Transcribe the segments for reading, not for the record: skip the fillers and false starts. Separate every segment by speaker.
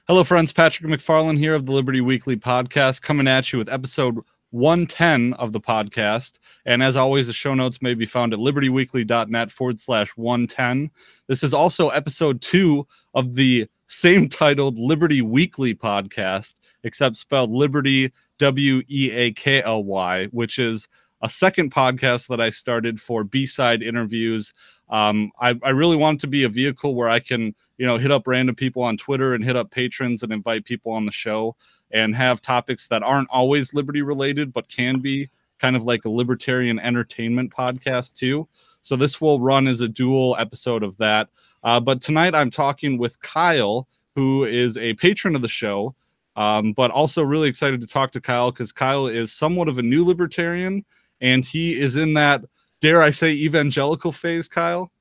Speaker 1: Hello, friends. Patrick McFarlane here of the Liberty Weekly podcast, coming at you with episode 110 of the podcast. And as always, the show notes may be found at libertyweekly.net/110. This is also episode 2 of the same titled Liberty Weekly podcast, except spelled Liberty Weakly, which is a second podcast that I started for B-side interviews. I really want it to be a vehicle where I can, hit up random people on Twitter and hit up patrons and invite people on the show and have topics that aren't always liberty related, but can be kind of like a libertarian entertainment podcast too. So this will run as a dual episode of that. But tonight I'm talking with Kyle, who is a patron of the show, but also really excited to talk to Kyle because Kyle is somewhat of a new libertarian and he is in that, dare I say, evangelical phase, Kyle?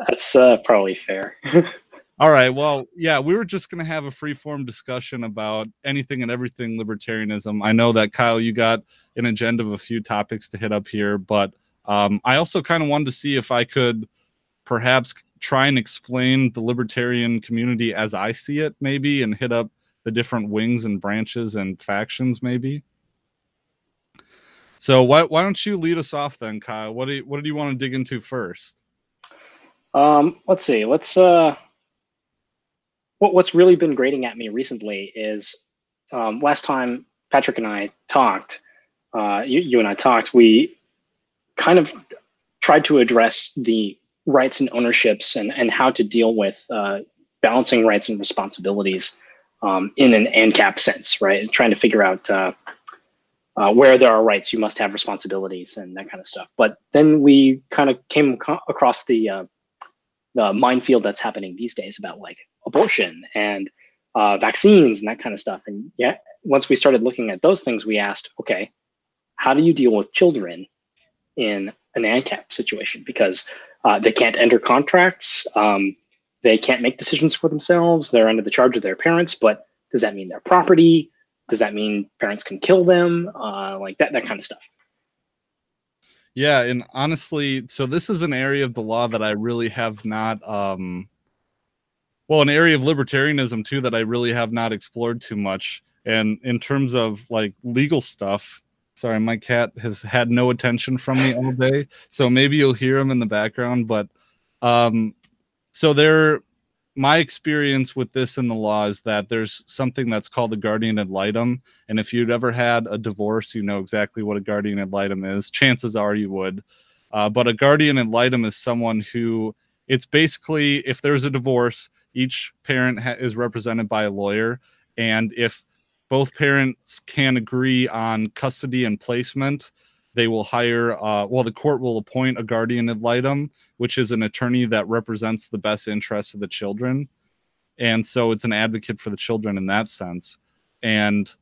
Speaker 2: That's probably fair.
Speaker 1: All right. Well, yeah, we were just going to have a free-form discussion about anything and everything libertarianism. I know that, Kyle, you got an agenda of a few topics to hit up here, but I also kind of wanted to see if I could perhaps try and explain the libertarian community as I see it, maybe, and hit up the different wings and branches and factions, maybe. So why don't you lead us off then, Kyle? What do you want to dig into first?
Speaker 2: Let's see. What's really been grating at me recently is last time Patrick and I talked, you and I talked, we kind of tried to address the rights and ownerships and how to deal with balancing rights and responsibilities in an ANCAP sense, right? Trying to figure out where there are rights, you must have responsibilities and that kind of stuff. But then we kind of came across the minefield that's happening these days about like abortion and vaccines and that kind of stuff. And yeah, once we started looking at those things, we asked, okay, how do you deal with children in an ANCAP situation? Because they can't enter contracts, they can't make decisions for themselves, they're under the charge of their parents, but does that mean their property? Does that mean parents can kill them? Like that kind of stuff.
Speaker 1: Yeah, and honestly, so this is an area of the law that I really have not, an area of libertarianism too that I really have not explored too much. And in terms of like legal stuff, sorry, my cat has had no attention from me all day, so maybe you'll hear him in the background. But my experience with this in the law is that there's something that's called a guardian ad litem. And if you'd ever had a divorce, you know exactly what a guardian ad litem is. Chances are you would. But a guardian ad litem is someone who, it's basically, if there's a divorce, each parent is represented by a lawyer. And if both parents can agree on custody and placement, they will hire, the court will appoint a guardian ad litem, which is an attorney that represents the best interests of the children. And so it's an advocate for the children in that sense. And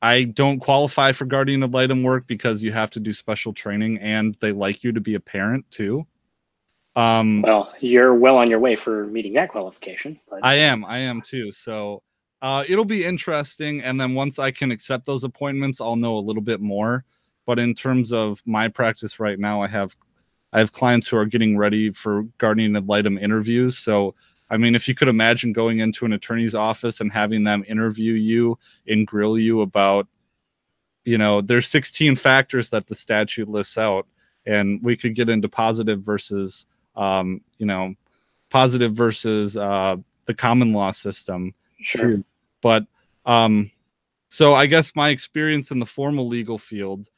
Speaker 1: I don't qualify for guardian ad litem work because you have to do special training and they like you to be a parent too.
Speaker 2: Well, you're well on your way for meeting that qualification. But
Speaker 1: I am too. So it'll be interesting. And then once I can accept those appointments, I'll know a little bit more. But in terms of my practice right now, I have clients who are getting ready for guardian ad litem interviews. So, I mean, if you could imagine going into an attorney's office and having them interview you and grill you about, there's 16 factors that the statute lists out, and we could get into positive versus the common law system.
Speaker 2: Sure.
Speaker 1: Too. But so I guess my experience in the formal legal field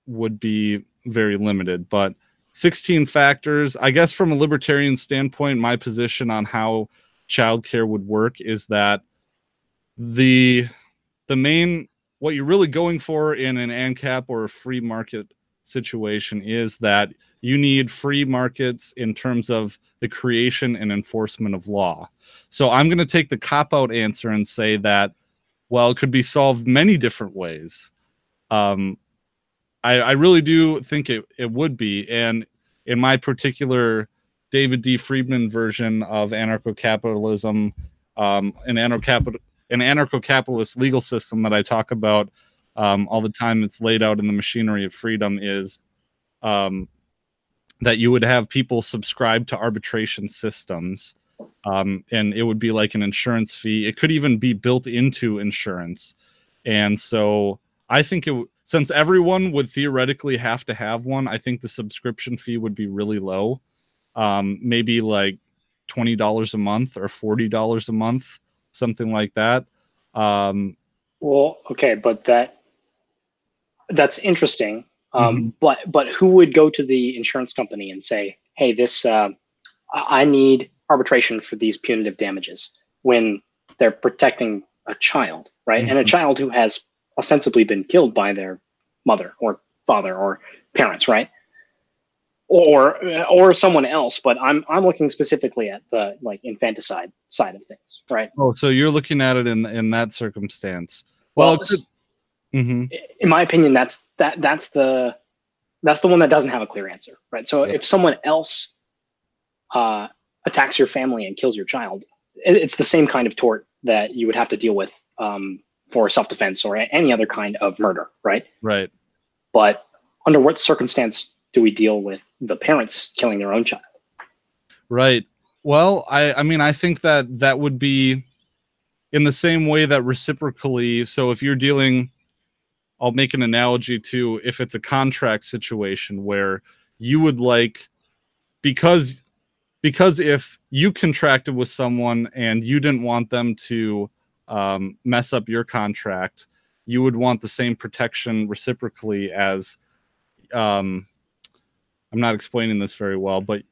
Speaker 1: would be very limited, but 16 factors, I guess from a libertarian standpoint, my position on how childcare would work is that the main, what you're really going for in an ANCAP or a free market situation is that you need free markets in terms of the creation and enforcement of law. So I'm going to take the cop-out answer and say that, well, it could be solved many different ways. I really do think it would be. And in my particular David D. Friedman version of anarcho-capitalism, an anarcho-capitalist legal system that I talk about all the time, it's laid out in the Machinery of Freedom, is that you would have people subscribe to arbitration systems And it would be like an insurance fee. It could even be built into insurance. And so I think since everyone would theoretically have to have one, I think the subscription fee would be really low. Maybe like $20 a month or $40 a month, something like that.
Speaker 2: Well, okay, but that's interesting.
Speaker 1: Mm-hmm.
Speaker 2: But who would go to the insurance company and say, "Hey, this I need arbitration for these punitive damages," when they're protecting a child, right? And a
Speaker 1: Mm-hmm.
Speaker 2: child who has ostensibly been killed by their mother or father or parents, right? Or someone else, but I'm looking specifically at the like infanticide side of things, right?
Speaker 1: Oh, so you're looking at it in that circumstance. Well,
Speaker 2: Well,
Speaker 1: it could, mm-hmm.
Speaker 2: in my opinion, that's the one that doesn't have a clear answer, right? So
Speaker 1: Yeah.
Speaker 2: if someone else attacks your family and kills your child, it's the same kind of tort that you would have to deal with for self-defense or any other kind of murder, right?
Speaker 1: Right.
Speaker 2: But under what circumstance do we deal with the parents killing their own child?
Speaker 1: Right. Well, I mean, I think that would be in the same way that reciprocally. So if you're dealing, I'll make an analogy to if it's a contract situation where you would like, because if you contracted with someone and you didn't want them to mess up your contract, you would want the same protection reciprocally as I'm not explaining this very well, but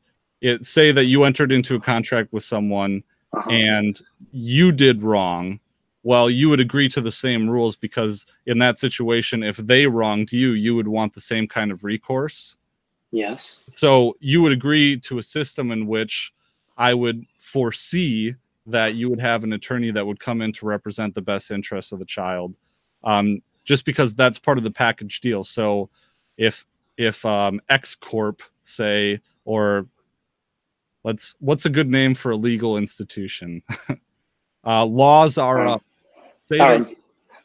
Speaker 1: say that you entered into a contract with someone and you did wrong. Well, you would agree to the same rules because in that situation, if they wronged you, you would want the same kind of recourse.
Speaker 2: Yes.
Speaker 1: So you would agree to a system in which I would foresee that you would have an attorney that would come in to represent the best interests of the child, just because that's part of the package deal. So if X Corp, say, or what's a good name for a legal institution? Laws are say that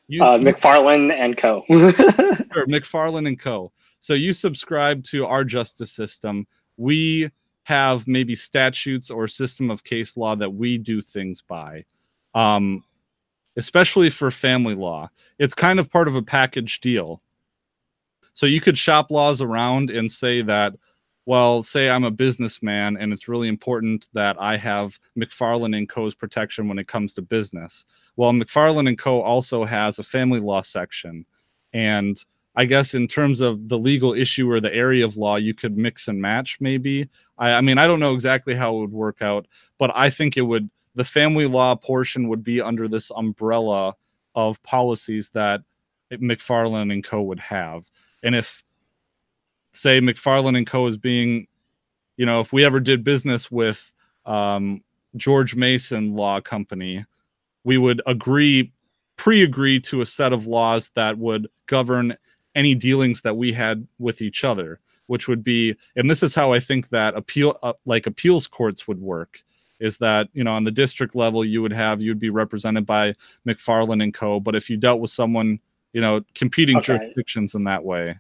Speaker 1: you
Speaker 2: McFarlane and Co.
Speaker 1: Sure, McFarlane and Co. So you subscribe to our justice system. We have maybe statutes or system of case law that we do things by, especially for family law. It's kind of part of a package deal. So you could shop laws around and say that, well, say I'm a businessman and it's really important that I have McFarlane and Co.'s protection when it comes to business. Well, McFarlane and Co. also has a family law section. And I guess in terms of the legal issue or the area of law, you could mix and match maybe. I mean, I don't know exactly how it would work out, but I think the family law portion would be under this umbrella of policies that McFarlane and Co. would have. And if, say, McFarlane and Co. is being, if we ever did business with George Mason Law Company, we would pre-agree to a set of laws that would govern any dealings that we had with each other, which would be, and this is how I think that appeals courts would work, is that, on the district level, you'd be represented by McFarlane and Co. But if you dealt with someone, competing jurisdictions in that way.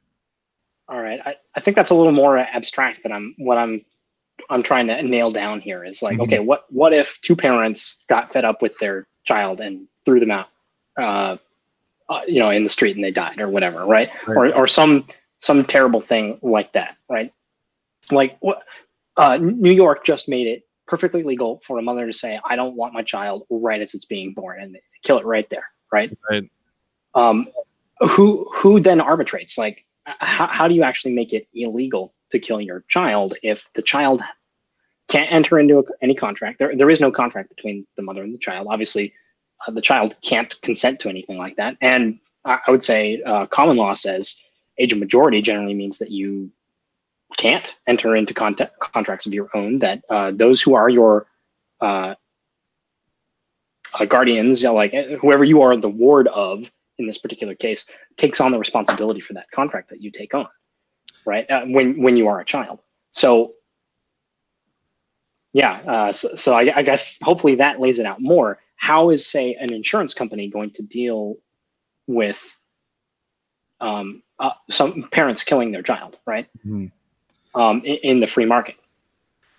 Speaker 2: All right. I think that's a little more abstract than what I'm trying to nail down here is like, okay, what if two parents got fed up with their child and threw them out, in the street and they died or whatever, right? Or some terrible thing like that, right? Like what New York just made it perfectly legal for a mother to say, I don't want my child right as it's being born, and they kill it right there, right?
Speaker 1: Right.
Speaker 2: Who then arbitrates? Like, how do you actually make it illegal to kill your child if the child can't enter into any contract? There is no contract between the mother and the child. Obviously, the child can't consent to anything like that. And I would say common law says age of majority generally means that you can't enter into contracts of your own, that those who are your guardians, like whoever you are the ward of, in this particular case, takes on the responsibility for that contract that you take on, right? When you are a child. So yeah, so I guess hopefully that lays it out more. How is, say, an insurance company going to deal with some parents killing their child, right? In the free market?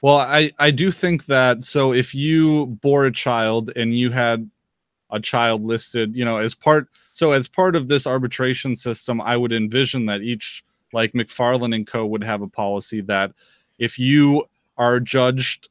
Speaker 1: Well, I do think that, so if you bore a child and you had a child listed, you know, as part, so as part of this arbitration system, I would envision that each, like McFarland and Co. would have a policy that if you are judged,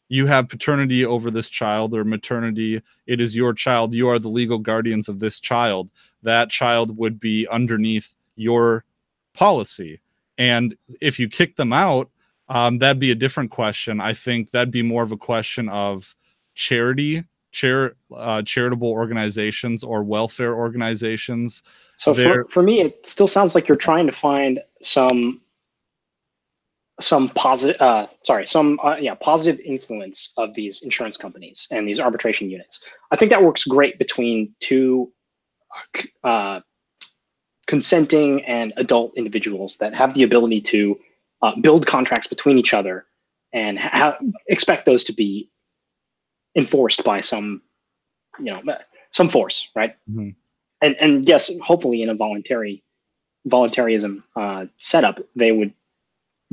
Speaker 1: you have paternity over this child, or maternity, it is your child, you are the legal guardians of this child, that child would be underneath your policy. And if you kick them out, that'd be a different question. I think that'd be more of a question of charity, charitable organizations or welfare organizations.
Speaker 2: So for me, it still sounds like you're trying to find some positive, positive influence of these insurance companies and these arbitration units. I think that works great between two consenting and adult individuals that have the ability to build contracts between each other and expect those to be enforced by some force, right?
Speaker 1: Mm-hmm.
Speaker 2: And yes, hopefully in a voluntarism setup, they would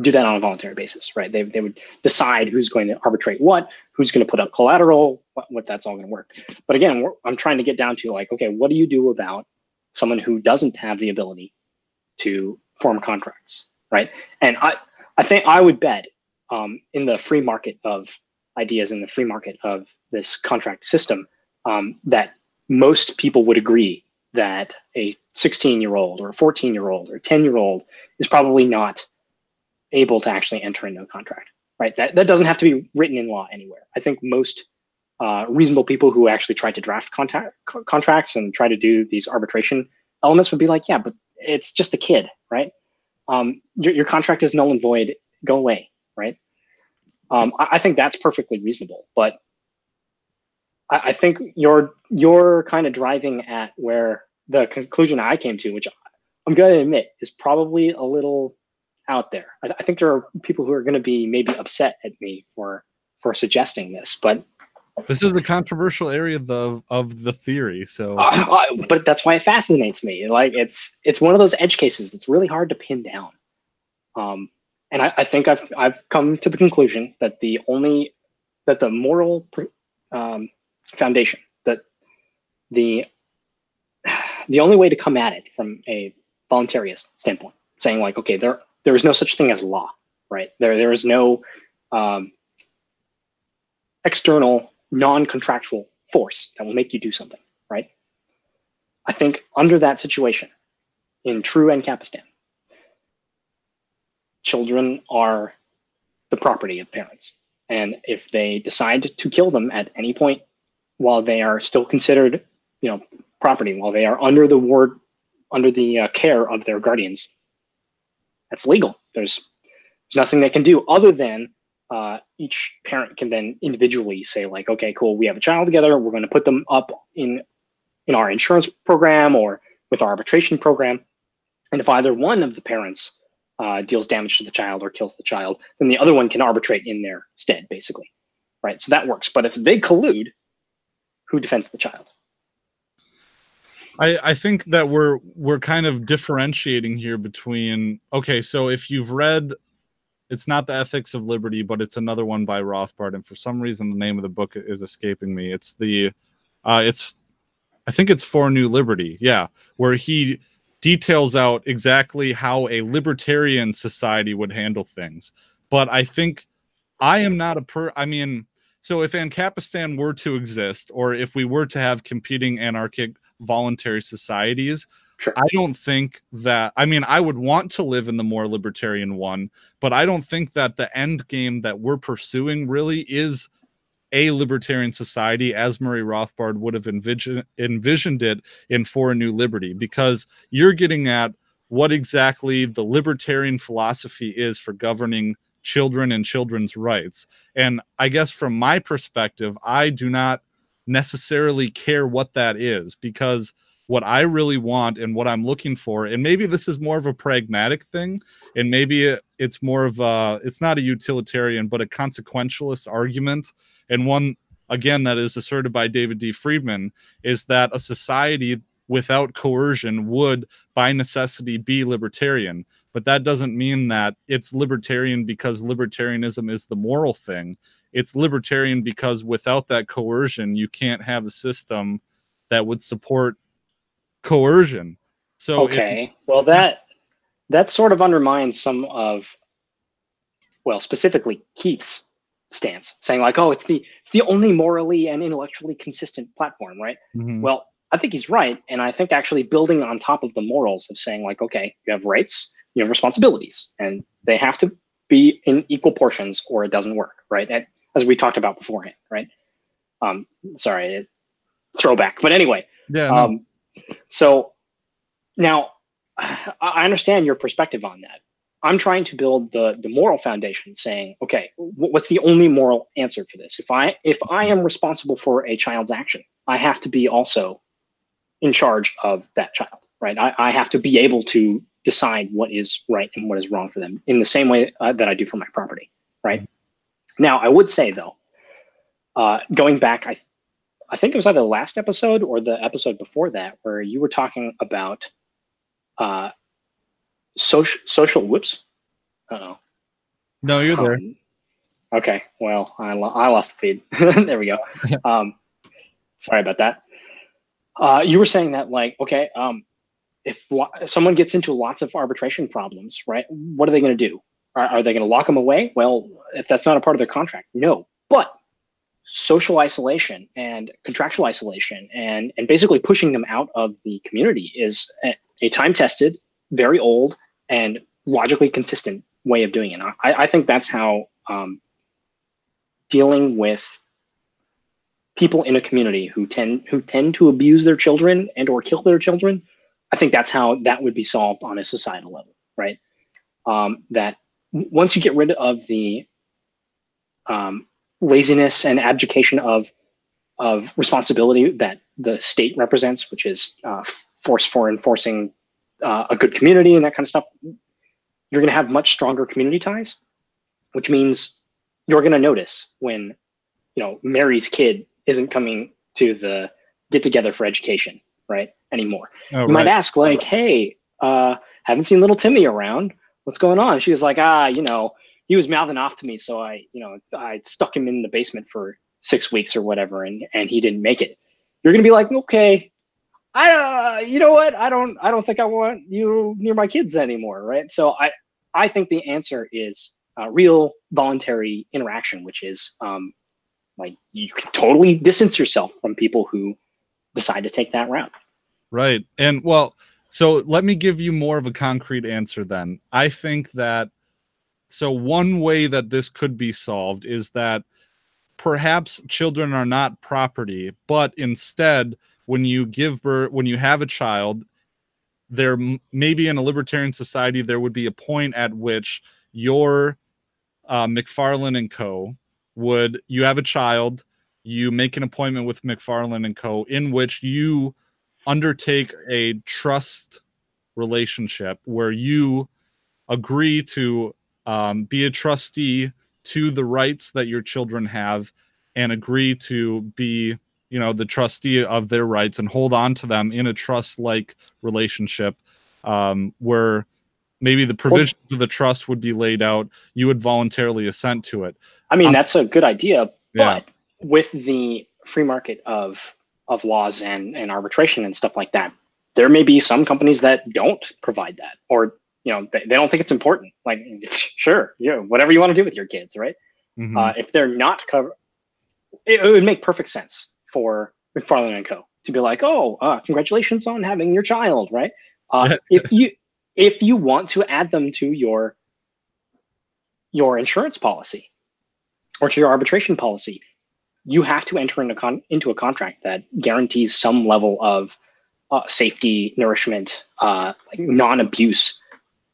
Speaker 2: do that on a voluntary basis, right? They would decide who's going to arbitrate what, who's going to put up collateral, what that's all going to work. But again, I'm trying to get down to like, okay, what do you do about someone who doesn't have the ability to form contracts, right? And I think I would bet in the free market of ideas, in the free market of this contract system, that most people would agree that a 16-year-old or a 14-year-old or a 10-year-old is probably not able to actually enter into a contract, right? That doesn't have to be written in law anywhere. I think most reasonable people who actually try to draft contracts and try to do these arbitration elements would be like, yeah, but it's just a kid, right? Your contract is null and void, go away, right? I think that's perfectly reasonable, but I think you're kind of driving at where the conclusion I came to, which I'm going to admit is probably a little out there. I think there are people who are going to be maybe upset at me for suggesting this, but
Speaker 1: this is the controversial area of the theory. So,
Speaker 2: but that's why it fascinates me. Like it's one of those edge cases that's really hard to pin down. And I think I've come to the conclusion that the moral foundation, that the only way to come at it from a voluntarist standpoint, saying like, okay, there is no such thing as law, right? There is no external non-contractual force that will make you do something, right? I think under that situation, in true Ancapistan, children are the property of parents. And if they decide to kill them at any point while they are still considered, property, while they are under the care of their guardians, that's legal. There's nothing they can do other than each parent can then individually say like, okay, cool, we have a child together. We're going to put them up in our insurance program or with our arbitration program. And if either one of the parents deals damage to the child or kills the child, then the other one can arbitrate in their stead, basically, right? So that works. But if they collude, who defends the child?
Speaker 1: I think that we're kind of differentiating here between, okay, so if you've read, it's not The Ethics of Liberty, but it's another one by Rothbard, and for some reason the name of the book is escaping me. It's I think it's For New Liberty, yeah, where he details out exactly how a libertarian society would handle things. But I think I am not so if Ancapistan were to exist, or if we were to have competing anarchic voluntary societies,
Speaker 2: sure,
Speaker 1: I don't think that, I would want to live in the more libertarian one, but I don't think that the end game that we're pursuing really is a libertarian society as Murray Rothbard would have envisioned it in For a New Liberty, because you're getting at what exactly the libertarian philosophy is for governing children and children's rights. And I guess from my perspective, I do not necessarily care what that is, because what I really want and what I'm looking for, and maybe this is more of a pragmatic thing, and maybe it's more of it's not a utilitarian, but a consequentialist argument, and one, again, that is asserted by David D. Friedman, is that a society without coercion would, by necessity, be libertarian. but that doesn't mean that it's libertarian because libertarianism is the moral thing. It's libertarian because without that coercion, you can't have a system that would support coercion. So
Speaker 2: Okay, well that sort of undermines some of, well, specifically Keith's stance, saying like, oh, it's the only morally and intellectually consistent platform, right?
Speaker 1: Mhm.
Speaker 2: Well, I think he's right, and I think actually building on top of the morals of saying like, okay, you have rights, you have responsibilities, and they have to be in equal portions, or it doesn't work, right? As we talked about beforehand, right? Sorry, throwback, but anyway,
Speaker 1: Yeah, no.
Speaker 2: um, so now I understand your perspective on that. I'm trying to build the moral foundation, saying, okay, what's the only moral answer for this? If I am responsible for a child's action, I have to be also in charge of that child, right? I have to be able to decide what is right and what is wrong for them in the same way that I do for my property, right? Now, I would say though, going back, I think it was either the last episode or the episode before that, where you were talking about uh, social whoops. Uh-oh.
Speaker 1: No, you're there.
Speaker 2: Okay, well, I lost the feed. There we go. Sorry about that. You were saying that, like, okay, if someone gets into lots of arbitration problems, right, what are they going to do? Are they going to lock them away? Well, if that's not a part of their contract, no. But social isolation and contractual isolation and basically pushing them out of the community is a time-tested, very old, and logically consistent way of doing it. I think that's how dealing with people in a community who tend to abuse their children and or kill their children, I think that's how that would be solved on a societal level, right? That once you get rid of the laziness and abdication of responsibility that the state represents, which is force for enforcing a good community and that kind of stuff, you're going to have much stronger community ties, which means you're going to notice when, Mary's kid isn't coming to the get together for education, right, anymore.
Speaker 1: Oh,
Speaker 2: You might
Speaker 1: right.
Speaker 2: ask like, hey, haven't seen little Timmy around. What's going on? She was like, he was mouthing off to me. So I stuck him in the basement for 6 weeks or whatever. And he didn't make it. You're going to be like, okay, you know what? I don't think I want you near my kids anymore. Right. So I think the answer is real voluntary interaction, which is, like, you can totally distance yourself from people who decide to take that route.
Speaker 1: Right. And well, so let me give you more of a concrete answer then. I think that, so one way that this could be solved is that perhaps children are not property, but instead, when you give birth, when you have a child, there maybe in a libertarian society, there would be a point at which your McFarlane and Co. you have a child, you make an appointment with McFarlane and Co. in which you undertake a trust relationship where you agree to be a trustee to the rights that your children have and agree to be, the trustee of their rights and hold on to them in a trust-like relationship, where maybe the provisions of the trust would be laid out. You would voluntarily assent to it.
Speaker 2: I mean, that's a good idea,
Speaker 1: Yeah.
Speaker 2: but with the free market of laws and arbitration and stuff like that, there may be some companies that don't provide that, or they don't think it's important. Like, sure, whatever you want to do with your kids, right?
Speaker 1: Mhm.
Speaker 2: If they're not covered, it would make perfect sense for McFarlane and Co. to be like, oh, congratulations on having your child, right? If you want to add them to your insurance policy or to your arbitration policy, you have to enter into a contract that guarantees some level of safety, nourishment, like non-abuse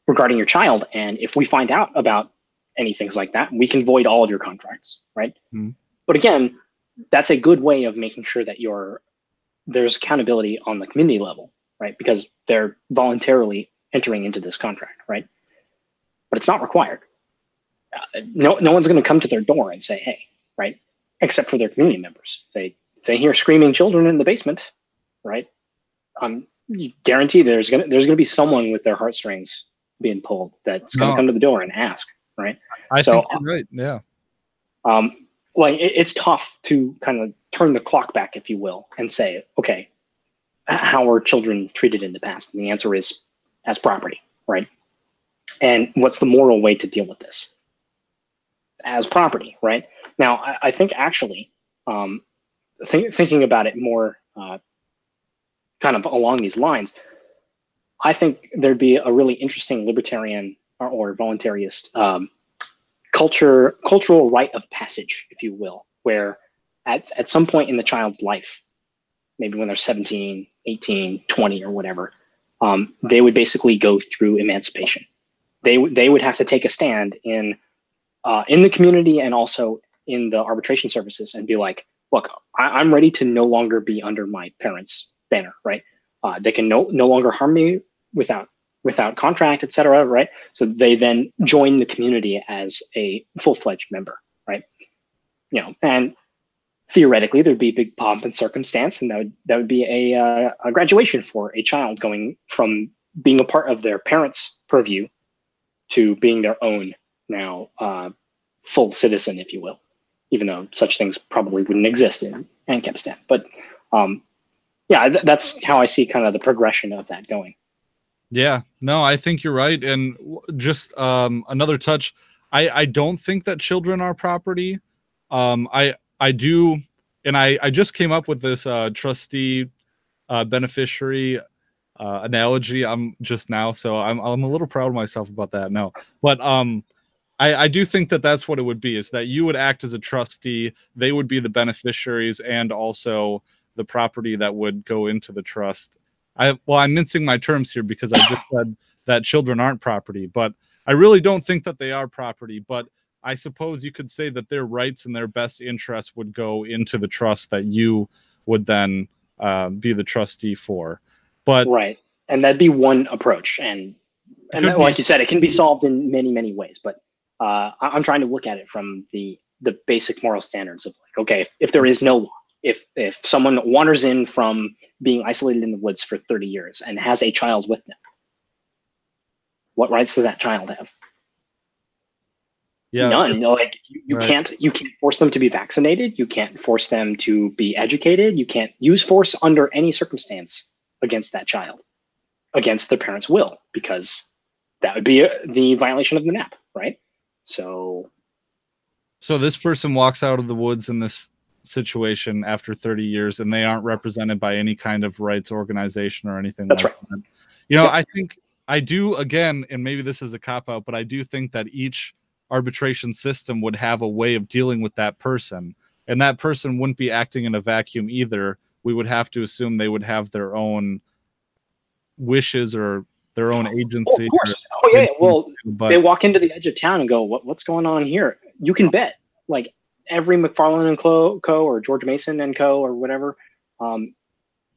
Speaker 2: regarding your child. And if we find out about any things like that, we can void all of your contracts, right?
Speaker 1: Mhm.
Speaker 2: But again, that's a good way of making sure that there's accountability on the community level, right? Because they're voluntarily entering into this contract, right? But it's not required. No one's going to come to their door and say, hey, right? Except for their community members. They hear screaming children in the basement, right? You guarantee there's gonna be someone with their heartstrings being pulled that's going to
Speaker 1: No,
Speaker 2: come to the door and ask, right?
Speaker 1: I
Speaker 2: So
Speaker 1: think you're right. Yeah.
Speaker 2: like it's tough to kind of turn the clock back, if you will, and say, okay, how were children treated in the past? And the answer is as property, right? And what's the moral way to deal with this? As property, right? Now, I think actually, thinking about it more kind of along these lines, I think there'd be a really interesting libertarian or voluntarist cultural rite of passage, if you will, where at some point in the child's life, maybe when they're 17, 18, 20 or whatever, they would basically go through emancipation. They would have to take a stand in the community and also in the arbitration services and be like, look, I'm ready to no longer be under my parents' banner, right? They can no longer harm me without contract, et cetera, right? So they then join the community as a full-fledged member, right? You know, and theoretically there'd be big pomp and circumstance, and that would be a graduation for a child going from being a part of their parents' purview to being their own now full citizen, if you will, even though such things probably wouldn't exist in Ankepstan. But yeah, that's how I see kind of the progression of that going.
Speaker 1: Yeah, no, I think you're right. And just another touch, I don't think that children are property. I do, and I just came up with this trustee beneficiary analogy. I'm just now, so I'm a little proud of myself about that. No, but I do think that that's what it would be, is that you would act as a trustee, they would be the beneficiaries, and also the property that would go into the trust. I'm mincing my terms here because I just said that children aren't property, but I really don't think that they are property. But I suppose you could say that their rights and their best interests would go into the trust that you would then be the trustee for. But
Speaker 2: right, and that'd be one approach, and like you said, it can be solved in many ways. But I'm trying to look at it from the basic moral standards of like, okay, if there is no law, if someone wanders in from being isolated in the woods for 30 years and has a child with them, what rights does that child have?
Speaker 1: yeah,
Speaker 2: none. Like you
Speaker 1: right.
Speaker 2: can't force them to be vaccinated. You can't force them to be educated. You can't use force under any circumstance against that child, against their parents' will, because that would be the violation of the NAP, right? So
Speaker 1: this person walks out of the woods in this situation after 30 years and they aren't represented by any kind of rights organization or anything
Speaker 2: that's
Speaker 1: like
Speaker 2: right.
Speaker 1: that. You know,
Speaker 2: Yep.
Speaker 1: I think I do, again, and maybe this is a cop-out, but I do think that each arbitration system would have a way of dealing with that person, and that person wouldn't be acting in a vacuum either. We would have to assume they would have their own wishes or their own agency.
Speaker 2: Of course. Oh yeah. Well,
Speaker 1: but
Speaker 2: they walk into the edge of town and go, what's going on here? You can bet, like every McFarlane and Co. or George Mason and Co. or whatever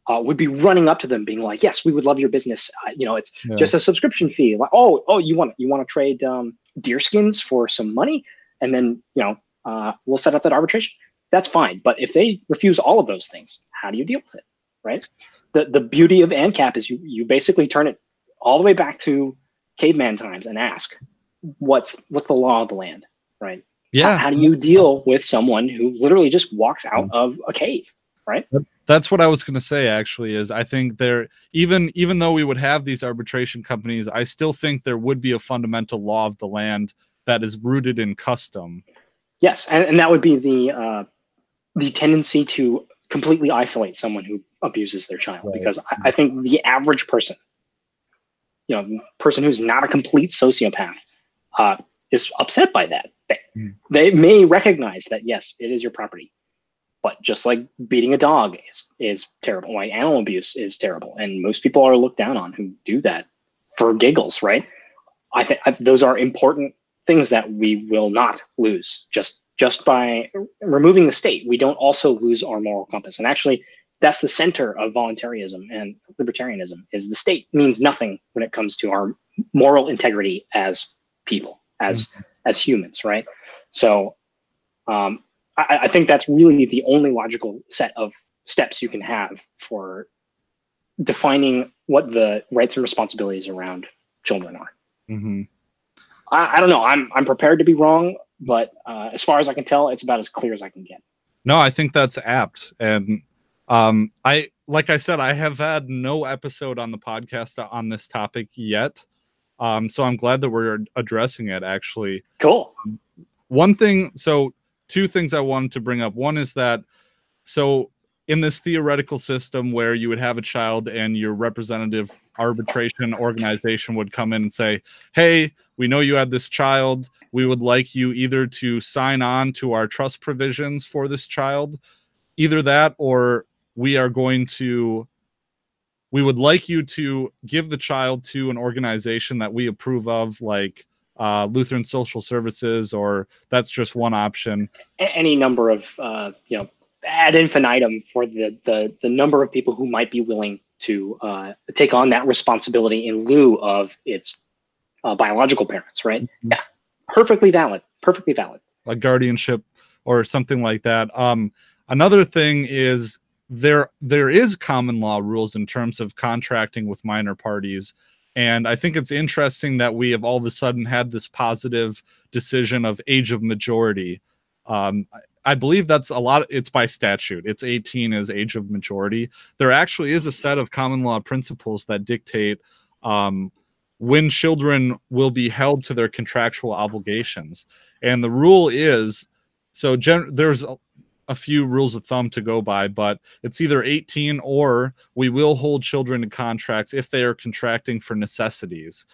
Speaker 2: would be running up to them, being like, "Yes, we would love your business. It's just a subscription fee. Like, oh, you want to trade deer skins for some money, and then we'll set up that arbitration. That's fine. But if they refuse all of those things, how do you deal with it, right? The beauty of ANCAP is you basically turn it all the way back to caveman times and ask, what's the law of the land, right?
Speaker 1: Yeah.
Speaker 2: How do you deal with someone who literally just walks out of a cave, right?
Speaker 1: That's what I was going to say, actually, is I think there, even though we would have these arbitration companies, I still think there would be a fundamental law of the land that is rooted in custom.
Speaker 2: Yes, and that would be the tendency to completely isolate someone who abuses their child, right? Because I think the average person, person who's not a complete sociopath, is upset by that. They may recognize that, yes, it is your property, but just like beating a dog is terrible, like animal abuse is terrible, and most people are looked down on who do that for giggles, right? I think those are important things that we will not lose just by removing the state. We don't also lose our moral compass, and actually, that's the center of voluntarism and libertarianism. Is the state means nothing when it comes to our moral integrity as people, as humans, right? So I think that's really the only logical set of steps you can have for defining what the rights and responsibilities around children are.
Speaker 1: Mm-hmm.
Speaker 2: I don't know. I'm prepared to be wrong, but as far as I can tell, it's about as clear as I can get.
Speaker 1: No, I think that's apt. And like I said, I have had no episode on the podcast on this topic yet. So I'm glad that we're addressing it, actually.
Speaker 2: Cool.
Speaker 1: Two things I wanted to bring up. One is that, so in this theoretical system where you would have a child and your representative arbitration organization would come in and say, hey, we know you had this child. We would like you either to sign on to our trust provisions for this child, either that, or we would like you to give the child to an organization that we approve of, like Lutheran Social Services, or that's just one option.
Speaker 2: Any number of, ad infinitum for the number of people who might be willing to take on that responsibility in lieu of its biological parents, right? Mm-hmm. Yeah, perfectly valid.
Speaker 1: Like guardianship or something like that. Another thing is there is common law rules in terms of contracting with minor parties. And I think it's interesting that we have all of a sudden had this positive decision of age of majority. I believe that's it's by statute. It's 18 as age of majority. There actually is a set of common law principles that dictate when children will be held to their contractual obligations. And the rule is, there's a few rules of thumb to go by, but it's either 18 or we will hold children to contracts if they are contracting for necessities.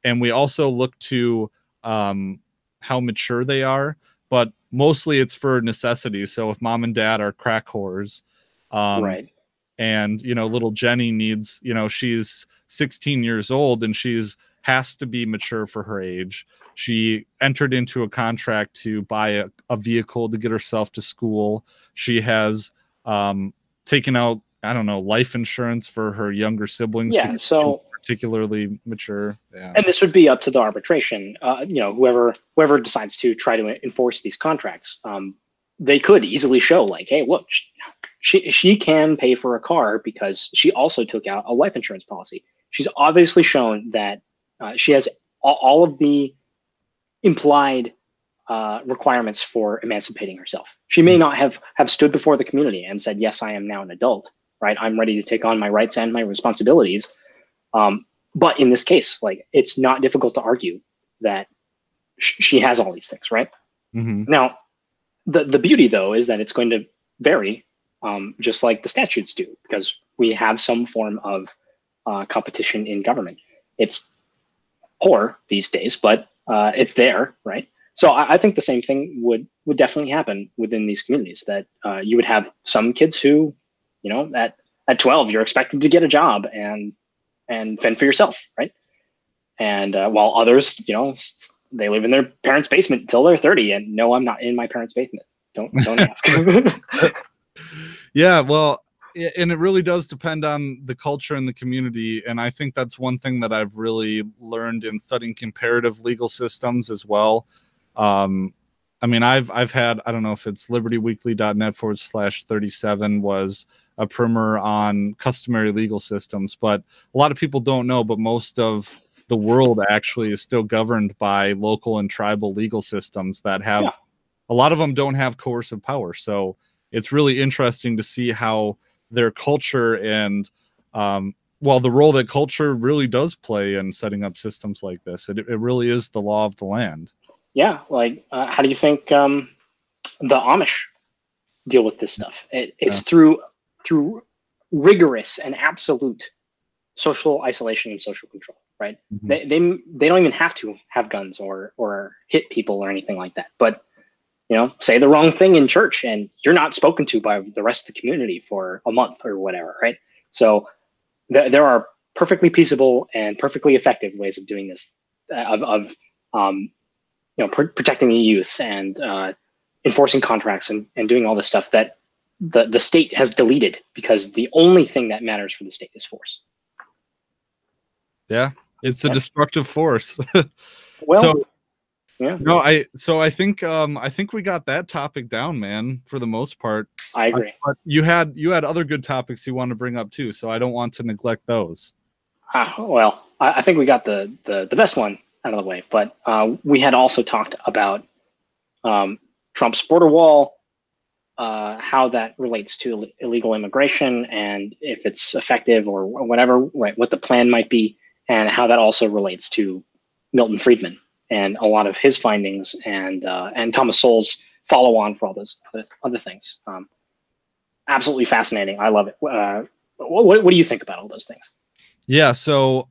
Speaker 1: And we also look to how mature they are, but mostly it's for necessities. So if mom and dad are crack whores,
Speaker 2: right,
Speaker 1: and little Jenny needs, she's 16 years old and has to be mature for her age. She entered into a contract to buy a vehicle to get herself to school. She has taken out, I don't know, life insurance for her younger siblings.
Speaker 2: Yeah, so
Speaker 1: particularly mature. Yeah.
Speaker 2: And this would be up to the arbitration. Whoever decides to try to enforce these contracts, they could easily show, like, hey, look, she can pay for a car because she also took out a life insurance policy. She's obviously shown that she has all of the implied requirements for emancipating herself. She may not have stood before the community and said, yes, I am now an adult, right? I'm ready to take on my rights and my responsibilities. But in this case, like, it's not difficult to argue that she has all these things, right?
Speaker 1: Mm-hmm.
Speaker 2: Now, the beauty, though, is that it's going to vary, just like the statutes do, because we have some form of competition in government. It's poor these days, but it's there, right? So I think the same thing would definitely happen within these communities, that you would have some kids who, at 12, you're expected to get a job and fend for yourself, right? And while others, they live in their parents' basement until they're 30, and no, I'm not in my parents' basement. Don't ask.
Speaker 1: Yeah, well, and it really does depend on the culture and the community. And I think that's one thing that I've really learned in studying comparative legal systems as well. I mean, I've had, I don't know if it's libertyweekly.net/37 was a primer on customary legal systems, but a lot of people don't know, but most of the world actually is still governed by local and tribal legal systems that have, a lot of them don't have coercive power. So it's really interesting to see how their culture and, the role that culture really does play in setting up systems like this. It really is the law of the land.
Speaker 2: Yeah. Like, how do you think the Amish deal with this stuff? It's through rigorous and absolute social isolation and social control, right? Mm-hmm. They don't even have to have guns or hit people or anything like that. But, say the wrong thing in church and you're not spoken to by the rest of the community for a month or whatever, right? So there are perfectly peaceable and perfectly effective ways of doing this, protecting the youth and enforcing contracts and doing all this stuff that the state has deleted, because the only thing that matters for the state is force.
Speaker 1: Yeah, it's a destructive force.
Speaker 2: Well, yeah.
Speaker 1: No, I think we got that topic down, man, for the most part.
Speaker 2: I agree.
Speaker 1: But you had other good topics you want to bring up too, so I don't want to neglect those.
Speaker 2: Well, I think we got the best one out of the way. But we had also talked about Trump's border wall, how that relates to illegal immigration, and if it's effective or whatever, right, what the plan might be, and how that also relates to Milton Friedman and a lot of his findings, and Thomas Sowell's follow on for all those other things. Absolutely fascinating. I love it. What do you think about all those things?
Speaker 1: Yeah, so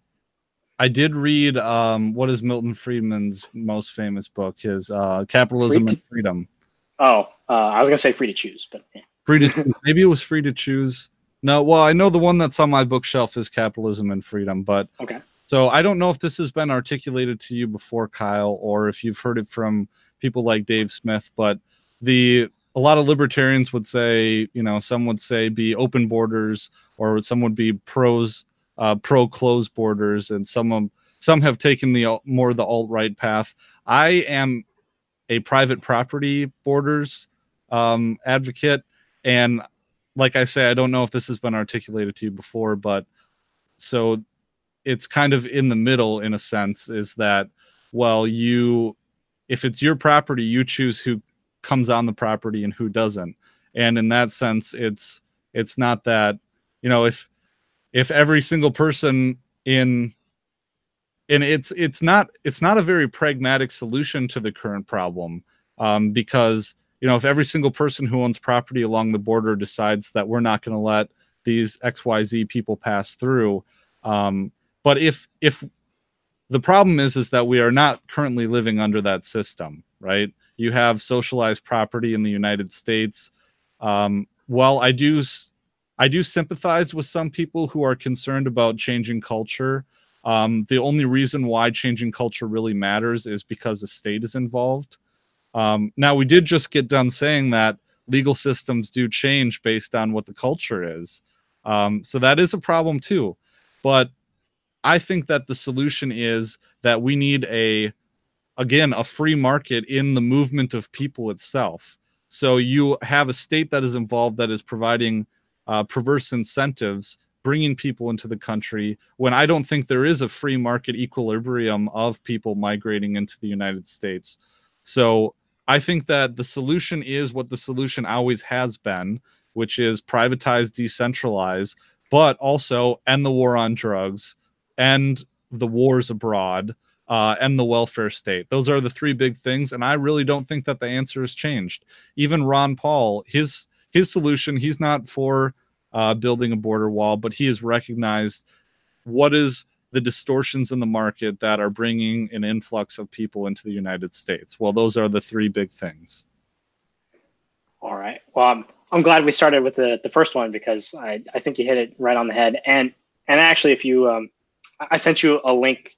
Speaker 1: I did read what is Milton Friedman's most famous book, his Capitalism and Freedom.
Speaker 2: Oh, I was gonna say Free to Choose, but yeah.
Speaker 1: Maybe it was Free to Choose. No, well, I know the one that's on my bookshelf is Capitalism and Freedom, but
Speaker 2: okay.
Speaker 1: So I don't know if this has been articulated to you before, Kyle, or if you've heard it from people like Dave Smith, but a lot of libertarians would say, some would say be open borders, or some would be pro closed borders, and some have taken the alt-right path. I am a private property borders advocate, and like I say, I don't know if this has been articulated to you before, but so it's kind of in the middle in a sense, is that, well, if it's your property, you choose who comes on the property and who doesn't. And in that sense, it's not that, if every single person and it's not a very pragmatic solution to the current problem, because, if every single person who owns property along the border decides that we're not going to let these XYZ people pass through, but if the problem is that we are not currently living under that system, right? You have socialized property in the United States. While I do sympathize with some people who are concerned about changing culture, the only reason why changing culture really matters is because the state is involved. Now, we did just get done saying that legal systems do change based on what the culture is. So that is a problem too. But I think that the solution is that we need a free market in the movement of people itself. So you have a state that is involved, that is providing perverse incentives, bringing people into the country, when I don't think there is a free market equilibrium of people migrating into the United States. So I think that the solution is what the solution always has been, which is privatize, decentralize, but also end the war on drugs, and the wars abroad, and the welfare state. Those are the three big things, and I really don't think that the answer has changed. Even Ron Paul, his solution, he's not for building a border wall, but he has recognized what is the distortions in the market that are bringing an influx of people into the United States. Well, those are the three big things.
Speaker 2: All right. Well, I'm glad we started with the first one, because I think you hit it right on the head. And actually, if you I sent you a link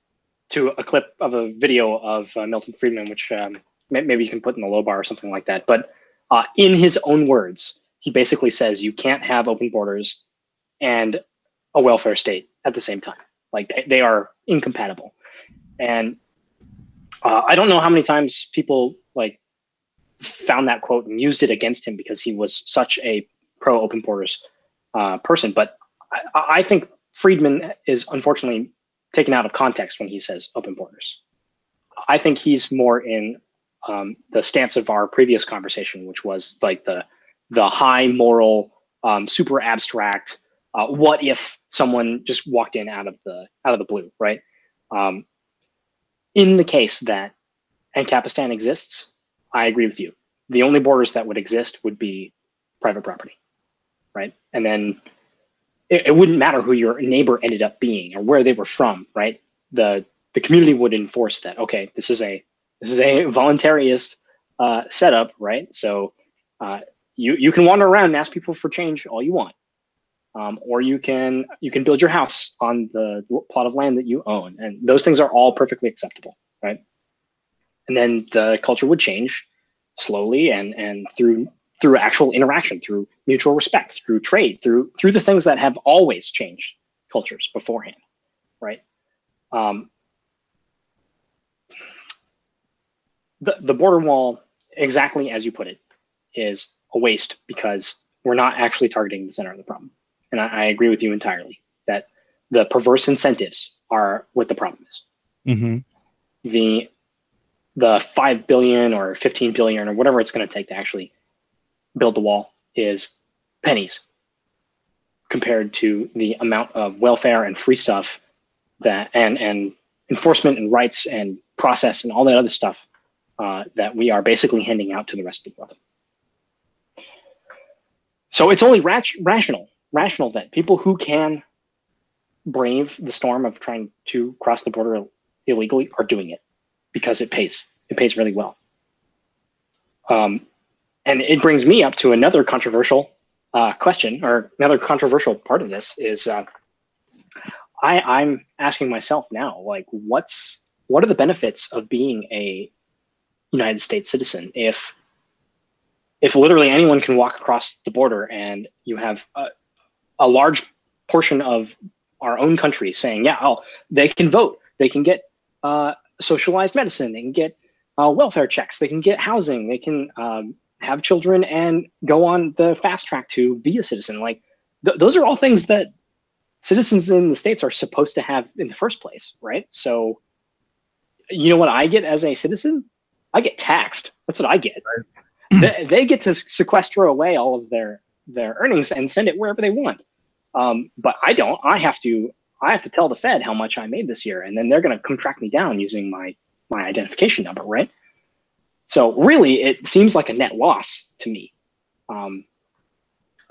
Speaker 2: to a clip of a video of Milton Friedman, which maybe you can put in the low bar or something like that. But in his own words, he basically says you can't have open borders and a welfare state at the same time. Like, they are incompatible. And I don't know how many times people found that quote and used it against him because he was such a pro open borders person. But I think Friedman is unfortunately taken out of context when he says open borders. I think he's more in the stance of our previous conversation, which was like the high moral, super abstract. What if someone just walked in out of the blue, right? In the case that Ancapistan exists, I agree with you. The only borders that would exist would be private property, right? And then it wouldn't matter who your neighbor ended up being or where they were from, right? The community would enforce that. Okay, this is a voluntarist setup, right? So you can wander around and ask people for change all you want, or you can build your house on the plot of land that you own, and those things are all perfectly acceptable, right? And then the culture would change slowly and through actual interaction, through mutual respect, through trade, through the things that have always changed cultures beforehand, right? The border wall, exactly as you put it, is a waste because we're not actually targeting the center of the problem. And I agree with you entirely that the perverse incentives are what the problem is.
Speaker 1: Mm-hmm.
Speaker 2: the 5 billion or 15 billion or whatever it's going to take to actually build the wall is pennies compared to the amount of welfare and free stuff that and enforcement and rights and process and all that other stuff that we are basically handing out to the rest of the world. So it's only rational that people who can brave the storm of trying to cross the border illegally are doing it because it pays. It pays really well. And it brings me up to another controversial question, or another controversial part of this is I'm asking myself now, like, what are the benefits of being a United States citizen if literally anyone can walk across the border and you have a large portion of our own country saying, yeah, oh, they can vote, they can get socialized medicine, they can get welfare checks, they can get housing, they can have children and go on the fast track to be a citizen. Like those are all things that citizens in the States are supposed to have in the first place, right? So you know what I get as a citizen? I get taxed. That's what I get. Right. They get to sequester away all of their earnings and send it wherever they want. But I don't. I have to tell the Fed how much I made this year, and then they're going to come track me down using my identification number, right? So really, it seems like a net loss to me.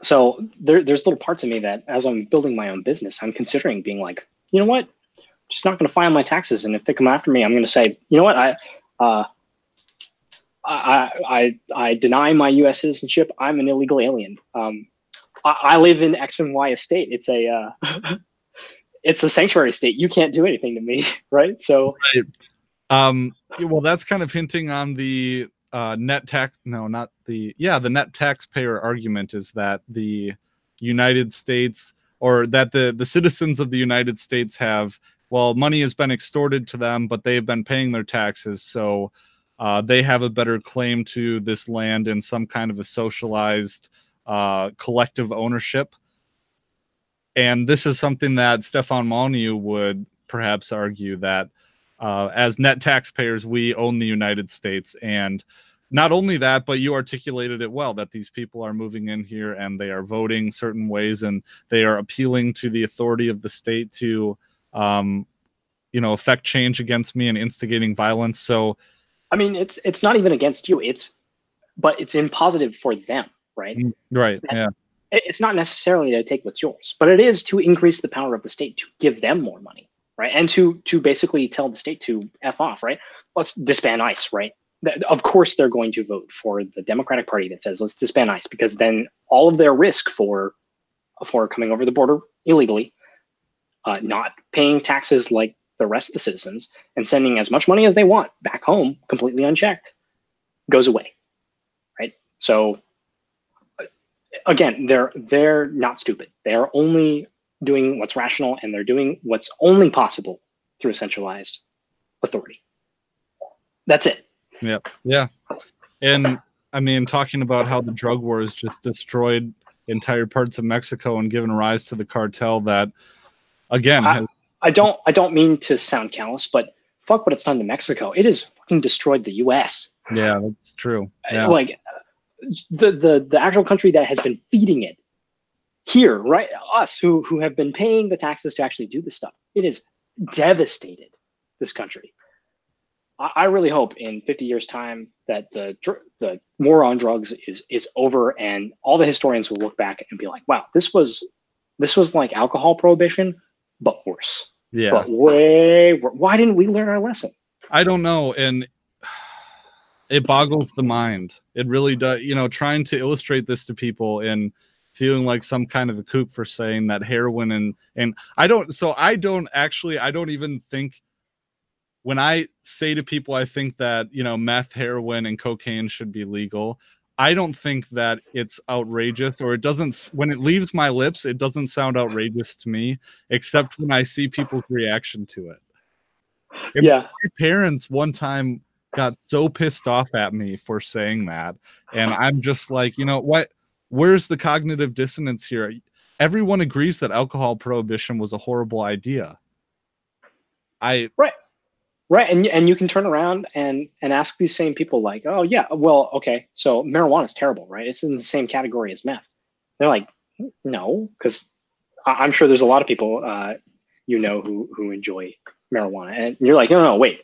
Speaker 2: So there's little parts of me that, as I'm building my own business, I'm considering being like, you know what, I'm just not going to file my taxes, and if they come after me, I'm going to say, you know what, I deny my U.S. citizenship. I'm an illegal alien. I live in X and Y estate. It's a it's a sanctuary state. You can't do anything to me, right? So,
Speaker 1: right. Well, that's kind of hinting on the net tax. No, not the the net taxpayer argument is that the United States, or that the citizens of the United States have, well, money has been extorted to them, but they've been paying their taxes, so they have a better claim to this land in some kind of a socialized collective ownership. And this is something that Stefan Molyneux would perhaps argue, that as net taxpayers, we own the United States. And not only that, but you articulated it well, that these people are moving in here and they are voting certain ways, and they are appealing to the authority of the state to, affect change against me and instigating violence. So,
Speaker 2: I mean, it's not even against you. But it's in positive for them, right?
Speaker 1: Right. Yeah.
Speaker 2: It's not necessarily to take what's yours, but it is to increase the power of the state to give them more money, right? And to basically tell the state to F off, right? Let's disband ICE, right? Of course, they're going to vote for the Democratic Party that says, let's disband ICE, because then all of their risk for coming over the border illegally, not paying taxes like the rest of the citizens, and sending as much money as they want back home completely unchecked, goes away, right? So again, they're not stupid. They're only doing what's rational, and they're doing what's only possible through a centralized authority. That's it.
Speaker 1: Yep. Yeah. And I mean, talking about how the drug wars just destroyed entire parts of Mexico and given rise to the cartel that, again,
Speaker 2: I don't mean to sound callous, but fuck what it's done to Mexico. It has fucking destroyed the U.S.
Speaker 1: Yeah, that's true. Yeah.
Speaker 2: Like the actual country that has been feeding it here, right? Us who have been paying the taxes to actually do this stuff. It has devastated this country. I really hope in 50 years' time that the war on drugs is over, and all the historians will look back and be like, wow, this was like alcohol prohibition, but worse.
Speaker 1: Yeah.
Speaker 2: But way worse. Why didn't we learn our lesson?
Speaker 1: I don't know. And it boggles the mind. It really does. Trying to illustrate this to people and feeling like some kind of a kook for saying that heroin and I don't even think, when I say to people, I think that, meth, heroin, and cocaine should be legal, I don't think that it's outrageous, or it doesn't, when it leaves my lips, it doesn't sound outrageous to me, except when I see people's reaction to it.
Speaker 2: Yeah.
Speaker 1: My parents one time got so pissed off at me for saying that. And I'm just like, what? Where's the cognitive dissonance here? Everyone agrees that alcohol prohibition was a horrible idea.
Speaker 2: Right. Right, and you can turn around and ask these same people like, oh yeah, well, okay, so marijuana is terrible, right? It's in the same category as meth. They're like, no, because I'm sure there's a lot of people who enjoy marijuana, and you're like, no, wait,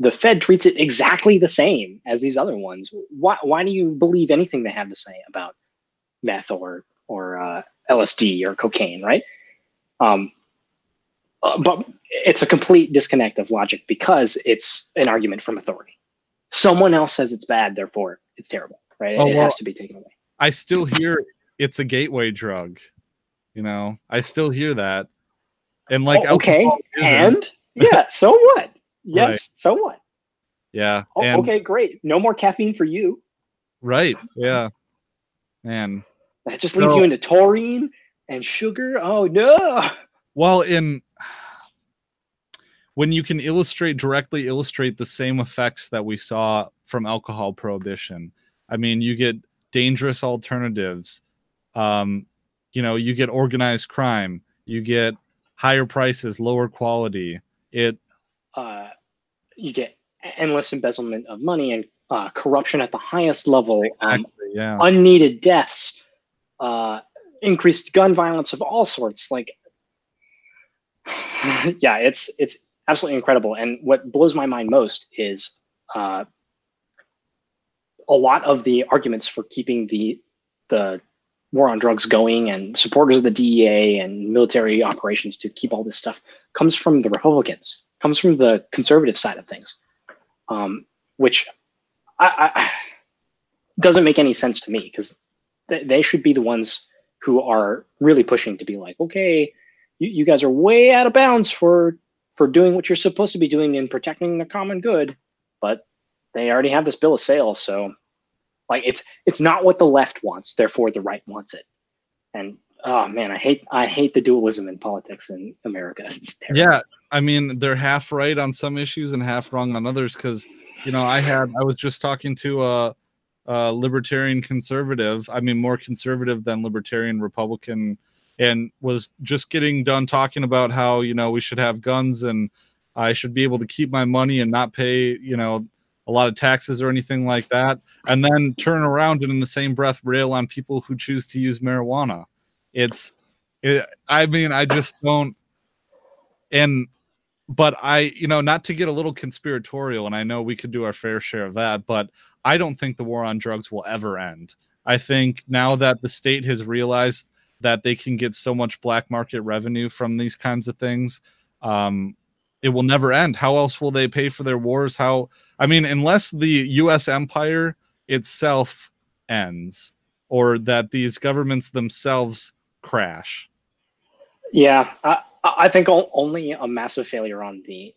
Speaker 2: the Fed treats it exactly the same as these other ones. Why do you believe anything they have to say about meth or LSD or cocaine, right? Um, but it's a complete disconnect of logic because it's an argument from authority. Someone else says it's bad, therefore it's terrible, right?
Speaker 1: Oh,
Speaker 2: It
Speaker 1: well,
Speaker 2: has to be taken away.
Speaker 1: I still hear it's a gateway drug. You know, I still hear that. And like,
Speaker 2: okay, and yeah, so what? Yes, right. So what?
Speaker 1: Yeah.
Speaker 2: Oh, okay, great. No more caffeine for you.
Speaker 1: Right. Yeah. Man.
Speaker 2: That just leads you into taurine and sugar. Oh no.
Speaker 1: Well, when you can directly illustrate the same effects that we saw from alcohol prohibition, I mean, you get dangerous alternatives. You get organized crime. You get higher prices, lower quality. You
Speaker 2: get endless embezzlement of money and corruption at the highest level.
Speaker 1: Exactly, yeah.
Speaker 2: Unneeded deaths, increased gun violence of all sorts. Like, yeah, it's absolutely incredible. And what blows my mind most is a lot of the arguments for keeping the war on drugs going and supporters of the DEA and military operations to keep all this stuff comes from the Republicans, comes from the conservative side of things, which I doesn't make any sense to me, because they should be the ones who are really pushing to be like, okay, you guys are way out of bounds for doing what you're supposed to be doing and protecting the common good, but they already have this bill of sale, so like it's not what the left wants, therefore the right wants it. And oh man, I hate the dualism in politics in America. It's terrible.
Speaker 1: Yeah, I mean, they're half right on some issues and half wrong on others, because I was just talking to a libertarian conservative, I mean more conservative than libertarian Republican, and was just getting done talking about how we should have guns and I should be able to keep my money and not pay a lot of taxes or anything like that, and then turn around and in the same breath rail on people who choose to use marijuana. I mean, I just don't. But I, not to get a little conspiratorial, and I know we could do our fair share of that, but I don't think the war on drugs will ever end. I think now that the state has realized that they can get so much black market revenue from these kinds of things, it will never end. How else will they pay for their wars? Unless the U.S. empire itself ends, or that these governments themselves crash.
Speaker 2: Yeah, I think only a massive failure on the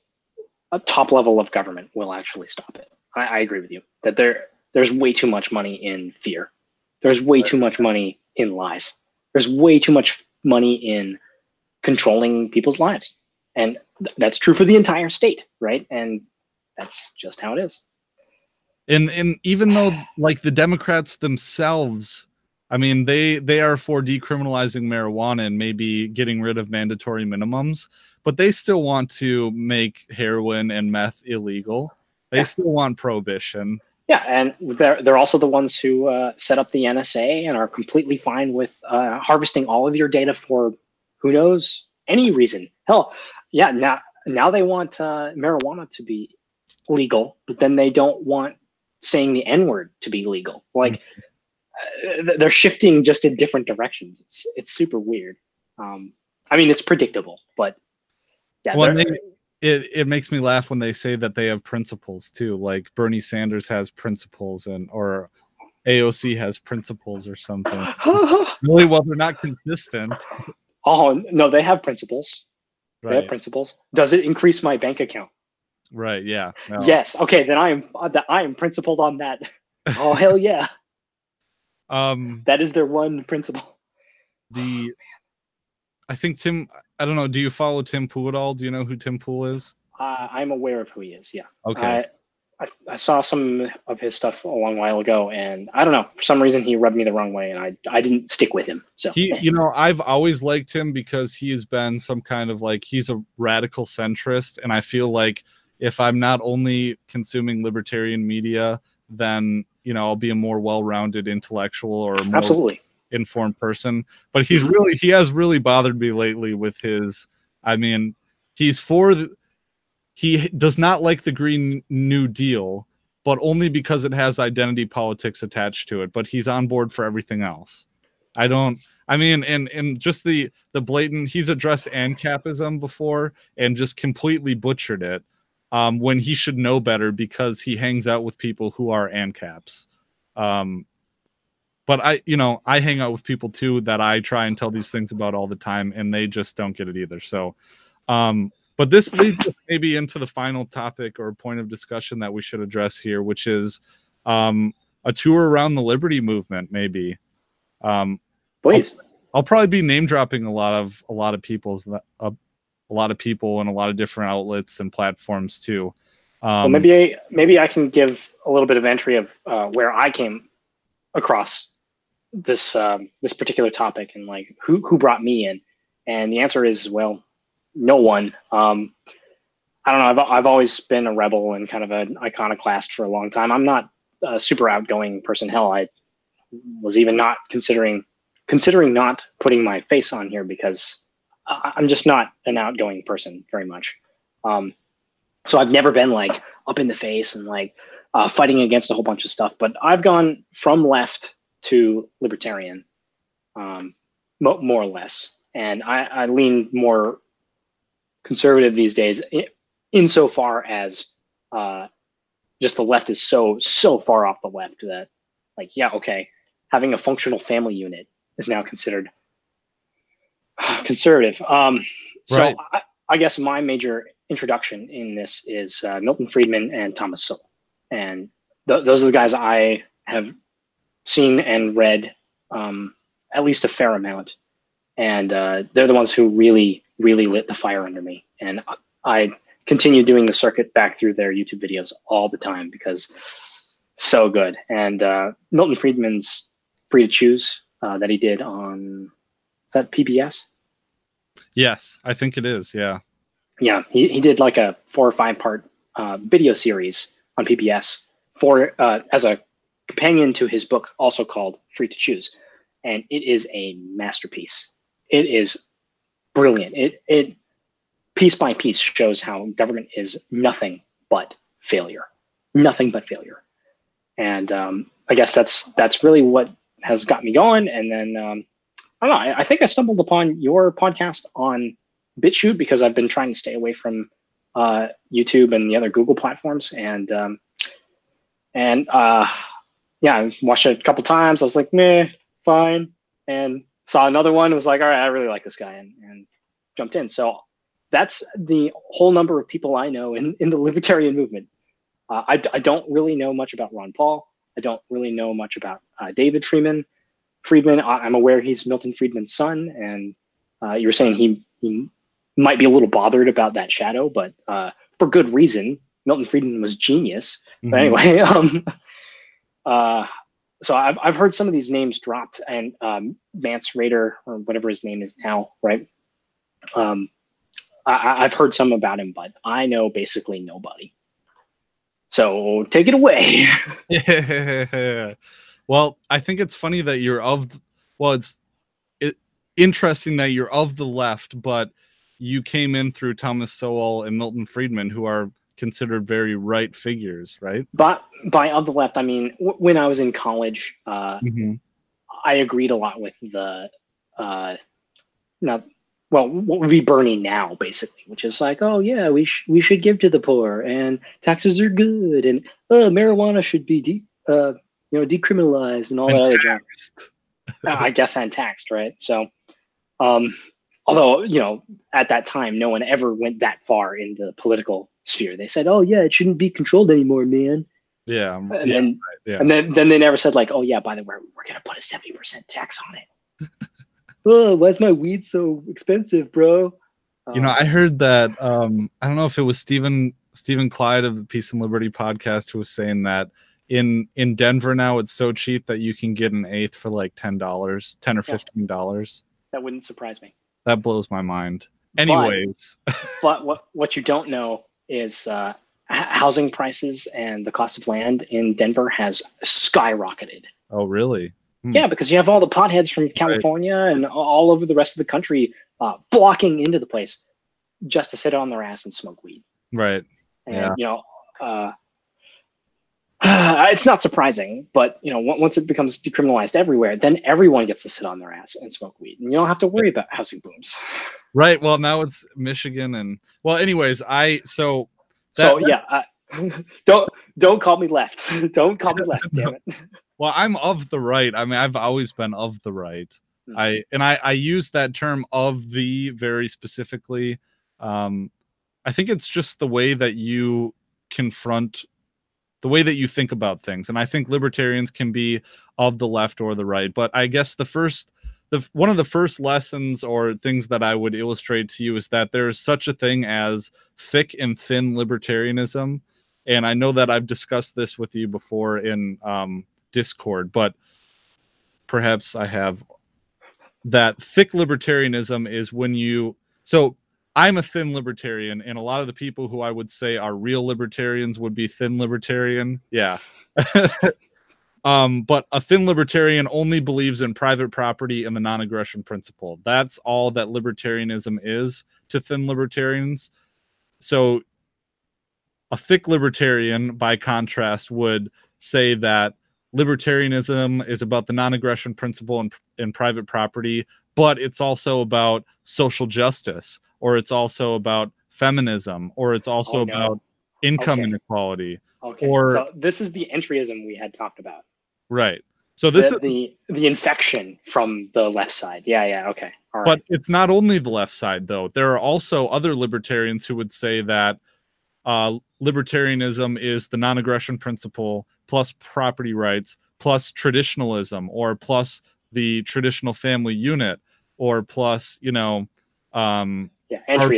Speaker 2: top level of government will actually stop it. I agree with you that there's way too much money in fear. There's way too much money in lies. There's way too much money in controlling people's lives. And that's true for the entire state, right? And that's just how it is.
Speaker 1: And even though like the Democrats themselves, I mean, they are for decriminalizing marijuana and maybe getting rid of mandatory minimums, but they still want to make heroin and meth illegal. They still want prohibition.
Speaker 2: Yeah, and they're also the ones who set up the NSA and are completely fine with harvesting all of your data for who knows any reason. Hell, yeah, now they want marijuana to be legal, but then they don't want saying the N-word to be legal. Like they're shifting just in different directions. It's super weird. I mean, it's predictable, but yeah.
Speaker 1: Well, it makes me laugh when they say that they have principles too. Like Bernie Sanders has principles, or AOC has principles or something. Really, well, they're not consistent.
Speaker 2: Oh no, they have principles. Right. They have principles. Does it increase my bank account?
Speaker 1: Right. Yeah. No.
Speaker 2: Yes. Okay. Then I am principled on that. Oh hell yeah. That is their one principle.
Speaker 1: I think Tim. I don't know. Do you follow Tim Pool at all? Do you know who Tim Pool is?
Speaker 2: I'm aware of who he is. Yeah.
Speaker 1: Okay.
Speaker 2: I saw some of his stuff a long while ago, and I don't know, for some reason he rubbed me the wrong way, and I didn't stick with him. So
Speaker 1: I've always liked him because he has been some kind of like, he's a radical centrist, and I feel like if I'm not only consuming libertarian media, then, you know, I'll be a more well-rounded intellectual or more
Speaker 2: Absolutely
Speaker 1: informed person. But he has really bothered me lately with his, I mean, he does not like the Green New Deal, but only because it has identity politics attached to it. But he's on board for everything else. And just the blatant, he's addressed ANCAPism before and just completely butchered it, when he should know better because he hangs out with people who are ANCAPs. But I hang out with people too that I try and tell these things about all the time, and they just don't get it either. So, but this leads us maybe into the final topic or point of discussion that we should address here, which is a tour around the liberty movement, maybe.
Speaker 2: Please.
Speaker 1: I'll probably be name dropping a lot of people and a lot of different outlets and platforms too.
Speaker 2: Well, maybe I can give a little bit of entry of where I came across this this particular topic and like who brought me in, and the answer is, well, no one. I don't know. I've always been a rebel and kind of an iconoclast for a long time. I'm not a super outgoing person. Hell, I was even not considering not putting my face on here because I'm just not an outgoing person very much. So I've never been like up in the face and like fighting against a whole bunch of stuff. But I've gone from left to libertarian, more or less, and I lean more conservative these days, insofar as just the left is so far off the left that, like, yeah, okay, having a functional family unit is now considered conservative. So
Speaker 1: Right.
Speaker 2: I guess my major introduction in this is Milton Friedman and Thomas Sowell, and those are the guys I have seen and read at least a fair amount, and they're the ones who really lit the fire under me, and I continue doing the circuit back through their YouTube videos all the time because so good. And Milton Friedman's Free to Choose that he did on, is that PBS?
Speaker 1: Yes, I think it is. Yeah.
Speaker 2: Yeah, he did like a 4 or 5 part video series on PBS for as a companion to his book, also called Free to Choose, and it is a masterpiece. It is brilliant. It piece by piece shows how government is nothing but failure, and I guess that's really what has got me going. And then I don't know. I think I stumbled upon your podcast on BitChute because I've been trying to stay away from YouTube and the other Google platforms, and yeah, I watched it a couple times. I was like, meh, fine, and saw another one. Was like, all right, I really like this guy, and jumped in. So that's the whole number of people I know in the libertarian movement. I don't really know much about Ron Paul. I don't really know much about David Friedman. I'm aware he's Milton Friedman's son, and you were saying he might be a little bothered about that shadow, but for good reason. Milton Friedman was genius.
Speaker 1: Mm-hmm.
Speaker 2: But anyway, so I've heard some of these names dropped, and Mance Raider, or whatever his name is now, right? I've heard some about him, but I know basically nobody. So take it away.
Speaker 1: Yeah. Well, I think it's funny that it's interesting that you're of the left, but you came in through Thomas Sowell and Milton Friedman, who are considered very right figures, right?
Speaker 2: But by of the left, I mean, when I was in college,
Speaker 1: Mm-hmm.
Speaker 2: I agreed a lot with the, what would be Bernie now, basically, which is like, oh yeah, we should give to the poor, and taxes are good, and marijuana should be decriminalized, and all that other junk. I guess untaxed, right? So, although at that time, no one ever went that far in the political sphere. They said, oh yeah, it shouldn't be controlled anymore, man.
Speaker 1: Yeah.
Speaker 2: And then they never said like, oh yeah, by the way, we're gonna put a 70% tax on it. Oh, why is my weed so expensive, bro?
Speaker 1: I heard that I don't know if it was Stephen Clyde of the Peace and Liberty podcast who was saying that in Denver now it's so cheap that you can get an eighth for like $10 or $15.
Speaker 2: That wouldn't surprise me.
Speaker 1: That blows my mind. Anyways,
Speaker 2: but what you don't know is housing prices and the cost of land in Denver has skyrocketed.
Speaker 1: Oh, really?
Speaker 2: Yeah, because you have all the potheads from
Speaker 1: Right.
Speaker 2: California and all over the rest of the country blocking into the place just to sit on their ass and smoke weed.
Speaker 1: Right.
Speaker 2: And
Speaker 1: Yeah.
Speaker 2: It's not surprising, but once it becomes decriminalized everywhere, then everyone gets to sit on their ass and smoke weed, and you don't have to worry about housing booms.
Speaker 1: Right. Well, now it's Michigan, and well, anyways,
Speaker 2: Don't call me left. Don't call me left. Damn it.
Speaker 1: Well, I'm of the right. I mean, I've always been of the right. I use that term "of the" very specifically. I think it's just the way that you confront, the way that you think about things, and I think libertarians can be of the left or the right. But I guess one of the first lessons or things that I would illustrate to you is that there is such a thing as thick and thin libertarianism, and I know that I've discussed this with you before in Discord, but perhaps I have. That thick libertarianism is when so I'm a thin libertarian, and a lot of the people who I would say are real libertarians would be thin libertarian. Yeah. But a thin libertarian only believes in private property and the non-aggression principle. That's all that libertarianism is to thin libertarians. So a thick libertarian, by contrast, would say that libertarianism is about the non-aggression principle and private property, but it's also about social justice, or it's also about feminism, or it's also about income inequality.
Speaker 2: Okay, so this is the entryism we had talked about.
Speaker 1: Right. So this is
Speaker 2: the infection from the left side. Yeah. Okay. All right.
Speaker 1: But it's not only the left side, though. There are also other libertarians who would say that libertarianism is the non-aggression principle plus property rights plus traditionalism, or plus the traditional family unit, or plus
Speaker 2: entryism,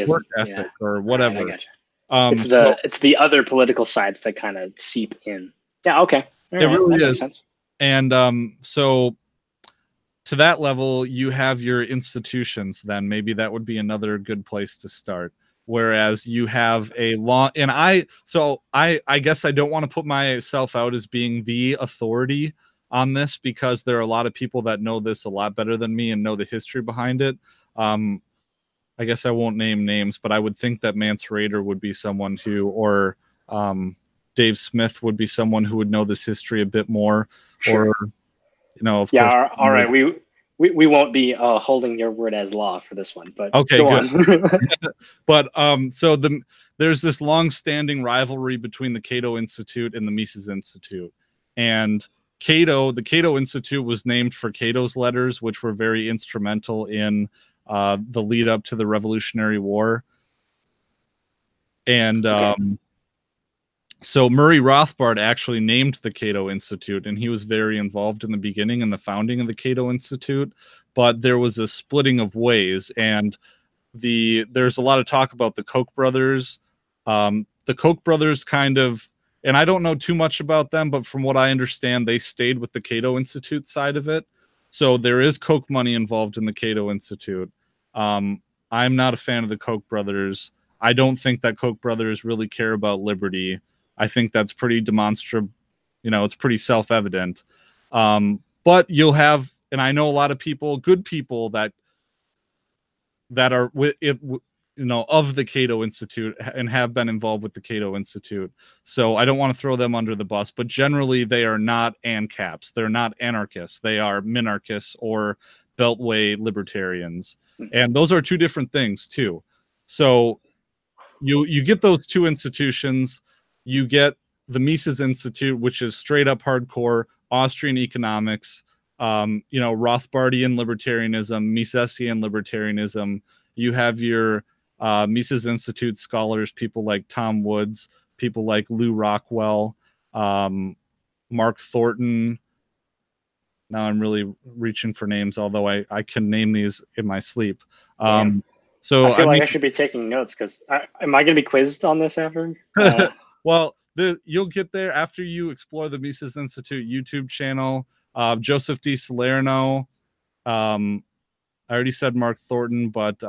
Speaker 1: work ethic, or whatever.
Speaker 2: Right, I gotcha. It's the other political sides that kind of seep in. Yeah. Okay.
Speaker 1: It really is. Sense. And so to that level, you have your institutions. Then maybe that would be another good place to start. Whereas you have a law, and I guess I don't want to put myself out as being the authority on this, because there are a lot of people that know this a lot better than me and know the history behind it. I guess I won't name names, but I would think that Mance Raider would be someone who, or Dave Smith would be someone who would know this history a bit more. Sure. Or, of course.
Speaker 2: All right. We won't be holding your word as law for this one, but
Speaker 1: okay, good. But so there's this long-standing rivalry between the Cato Institute and the Mises Institute, and the Cato Institute was named for Cato's letters, which were very instrumental in the lead up to the Revolutionary War. And so Murray Rothbard actually named the Cato Institute, and he was very involved in the beginning and the founding of the Cato Institute. But there was a splitting of ways, and there's a lot of talk about the Koch brothers. The Koch brothers kind of, and I don't know too much about them, but from what I understand, they stayed with the Cato Institute side of it. So there is Koch money involved in the Cato Institute. I'm not a fan of the Koch brothers. I don't think that Koch brothers really care about liberty. I think that's pretty demonstrable. It's pretty self-evident. But you'll have, and I know a lot of people, good people that are with it, of the Cato Institute and have been involved with the Cato Institute. So I don't want to throw them under the bus, but generally they are not ANCAPs. They're not anarchists. They are minarchists or beltway libertarians. And those are two different things too. So you get those two institutions. You get the Mises Institute, which is straight up hardcore Austrian economics, Rothbardian libertarianism, Misesian libertarianism. You have your Mises Institute scholars, people like Tom Woods, people like Lou Rockwell, Mark Thornton. Now I'm really reaching for names, although I can name these in my sleep. So
Speaker 2: I feel like I should be taking notes, because am I going to be quizzed on this after?
Speaker 1: Well, you'll get there after you explore the Mises Institute YouTube channel. Joseph D. Salerno. I already said Mark Thornton, but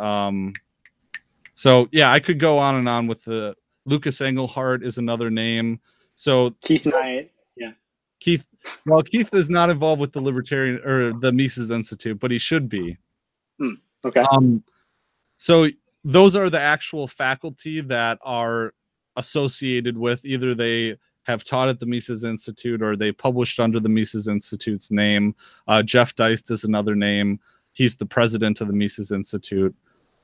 Speaker 1: so yeah, I could go on and on with the Lucas Engelhardt is another name. So
Speaker 2: Keith and I, yeah.
Speaker 1: Keith, well, Keith is not involved with the Libertarian or the Mises Institute, but he should be.
Speaker 2: Okay.
Speaker 1: So those are the actual faculty that are associated with, either they have taught at the Mises Institute or they published under the Mises Institute's name. Jeff Deist is another name. He's the president of the Mises Institute.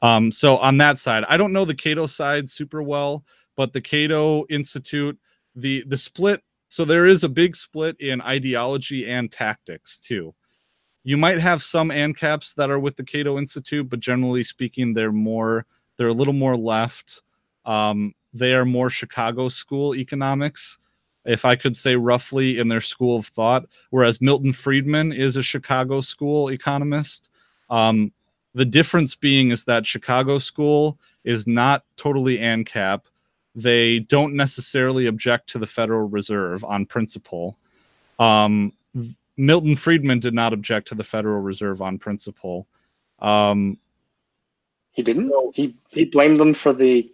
Speaker 1: So on that side, I don't know the Cato side super well, but the Cato Institute, the split, so there is a big split in ideology and tactics too. You might have some ANCAPs that are with the Cato Institute, but generally speaking, they're a little more left. They are more Chicago school economics, if I could say roughly, in their school of thought, whereas Milton Friedman is a Chicago school economist. The difference being is that Chicago school is not totally ANCAP. They don't necessarily object to the Federal Reserve on principle. Milton Friedman did not object to the Federal Reserve on principle.
Speaker 2: He didn't. He blamed them for the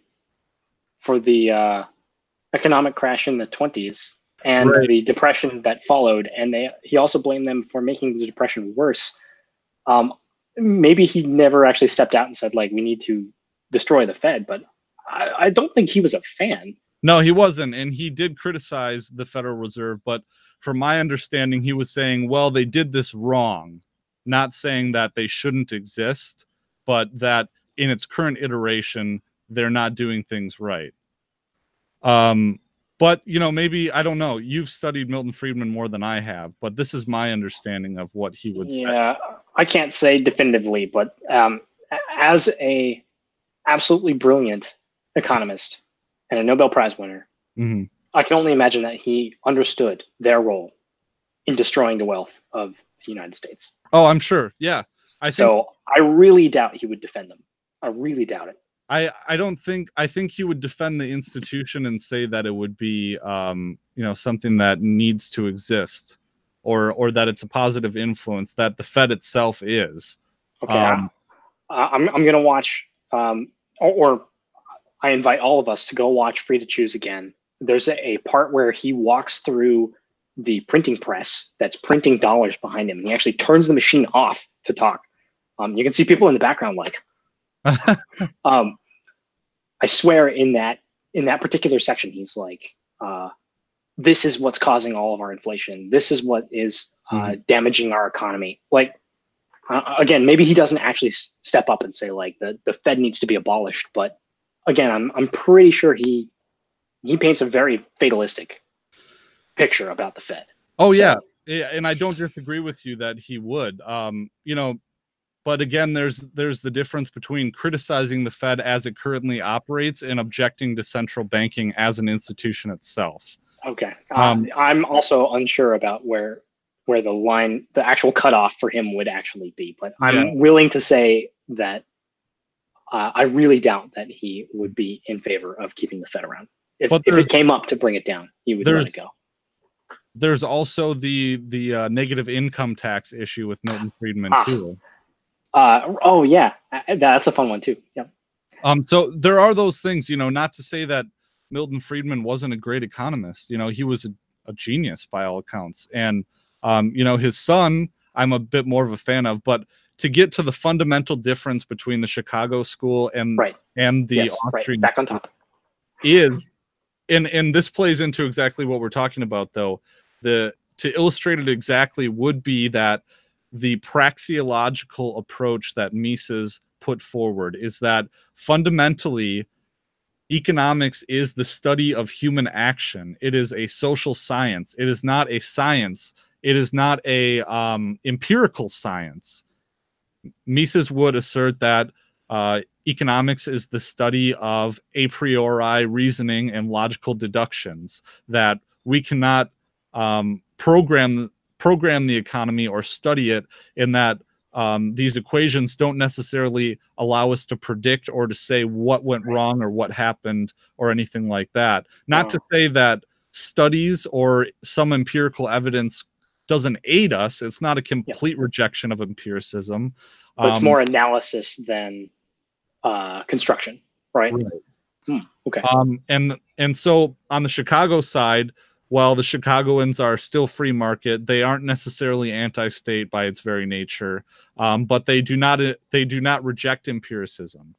Speaker 2: economic crash in the 20s and the depression that followed, and he also blamed them for making the depression worse. Maybe he never actually stepped out and said, like, we need to destroy the Fed, but I don't think he was a fan.
Speaker 1: No, he wasn't, and he did criticize the Federal Reserve, but from my understanding, he was saying, well, they did this wrong, not saying that they shouldn't exist, but that in its current iteration, they're not doing things right. But, you know, maybe, I don't know, you've studied Milton Friedman more than I have, but this is my understanding of what he would say.
Speaker 2: Yeah, I can't say definitively, but as a absolutely brilliant economist and a Nobel Prize winner, I can only imagine that he understood their role in destroying the wealth of the United States.
Speaker 1: Oh, I'm sure. Yeah. I
Speaker 2: really doubt he would defend them. I really doubt it.
Speaker 1: I think he would defend the institution and say that it would be, something that needs to exist, or that it's a positive influence, that the Fed itself is.
Speaker 2: Okay. I'm going to watch, or I invite all of us to go watch Free to Choose again. There's a part where he walks through the printing press that's printing dollars behind him, and he actually turns the machine off to talk. You can see people in the background like, I swear in that particular section, he's like, this is what's causing all of our inflation. This is what is damaging our economy. Like, again, maybe he doesn't actually step up and say like the Fed needs to be abolished. But again, I'm pretty sure he paints a very fatalistic picture about the Fed.
Speaker 1: Oh, so, yeah. And I don't disagree with you that he would, but again, there's the difference between criticizing the Fed as it currently operates and objecting to central banking as an institution itself.
Speaker 2: Okay. I'm also unsure about where the line, the actual cutoff for him would actually be, but I'm willing to say that I really doubt that he would be in favor of keeping the Fed around. If it came up to bring it down, he would let it go.
Speaker 1: There's also the negative income tax issue with Milton Friedman too.
Speaker 2: Oh yeah, that's a fun one too. Yeah.
Speaker 1: So there are those things, not to say that Milton Friedman wasn't a great economist. He was a genius by all accounts. And, his son, I'm a bit more of a fan of, but to get to the fundamental difference between the Chicago school and the Austrian
Speaker 2: back on top
Speaker 1: is, and this plays into exactly what we're talking about though, to illustrate it exactly would be that the praxeological approach that Mises put forward is that fundamentally economics is the study of human action. It is a social science. It is not a science. It is not a empirical science. Mises would assert that economics is the study of a priori reasoning and logical deductions, that we cannot program the economy or study it, in that these equations don't necessarily allow us to predict or to say what went wrong or what happened or anything like that. Not to say that studies or some empirical evidence doesn't aid us. It's not a complete rejection of empiricism.
Speaker 2: But it's more analysis than construction, right? Okay.
Speaker 1: And so on the Chicago side, while the Chicagoans are still free market, they aren't necessarily anti-state by its very nature, but they do not reject empiricism,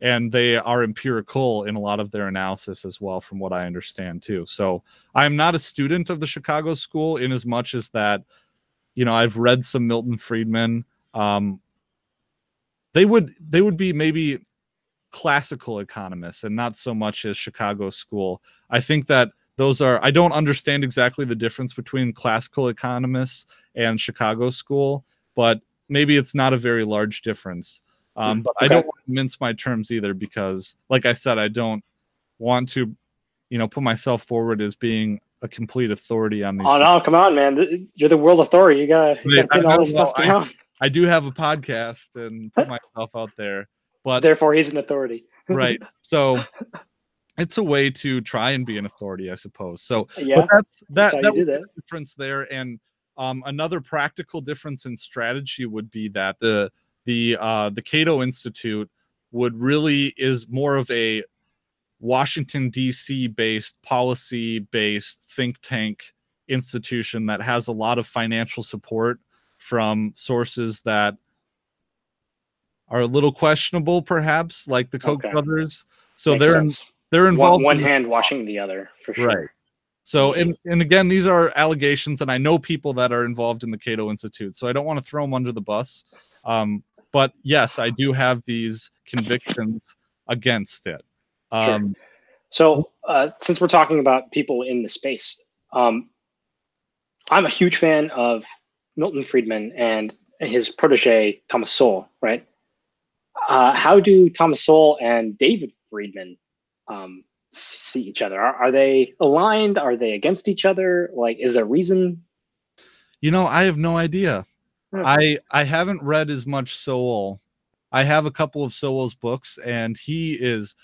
Speaker 1: and they are empirical in a lot of their analysis as well, from what I understand too. So I'm not a student of the Chicago school in as much as that, I've read some Milton Friedman. They would be maybe classical economists and not so much as Chicago school. I think that I don't understand exactly the difference between classical economists and Chicago school, but maybe it's not a very large difference. But
Speaker 2: Okay.
Speaker 1: I don't want to mince my terms either, because like I said, I don't want to, put myself forward as being a complete authority on these
Speaker 2: Oh
Speaker 1: things.
Speaker 2: no, come on, man. You're the world authority. You gotta pin all this stuff down.
Speaker 1: I do have a podcast and put myself out there, but
Speaker 2: therefore he's an authority.
Speaker 1: Right. So it's a way to try and be an authority, I suppose. So
Speaker 2: yeah,
Speaker 1: but
Speaker 2: that's how you do
Speaker 1: would be
Speaker 2: that.
Speaker 1: the difference there. And another practical difference in strategy would be that the Cato Institute is more of a Washington, D.C. based, policy based think tank institution that has a lot of financial support from sources that are a little questionable, perhaps, like the Koch brothers. So they're involved
Speaker 2: one hand washing the other, for sure.
Speaker 1: Right. So, and again, these are allegations, and I know people that are involved in the Cato Institute, so I don't want to throw them under the bus. But yes, I do have these convictions against it.
Speaker 2: Sure. So since we're talking about people in the space, I'm a huge fan of Milton Friedman and his protege, Thomas Sowell, right? How do Thomas Sowell and David Friedman see each other? Are they aligned? Are they against each other? Like, is there a reason?
Speaker 1: I have no idea. I haven't read as much Sowell. I have a couple of Sowell's books, and he is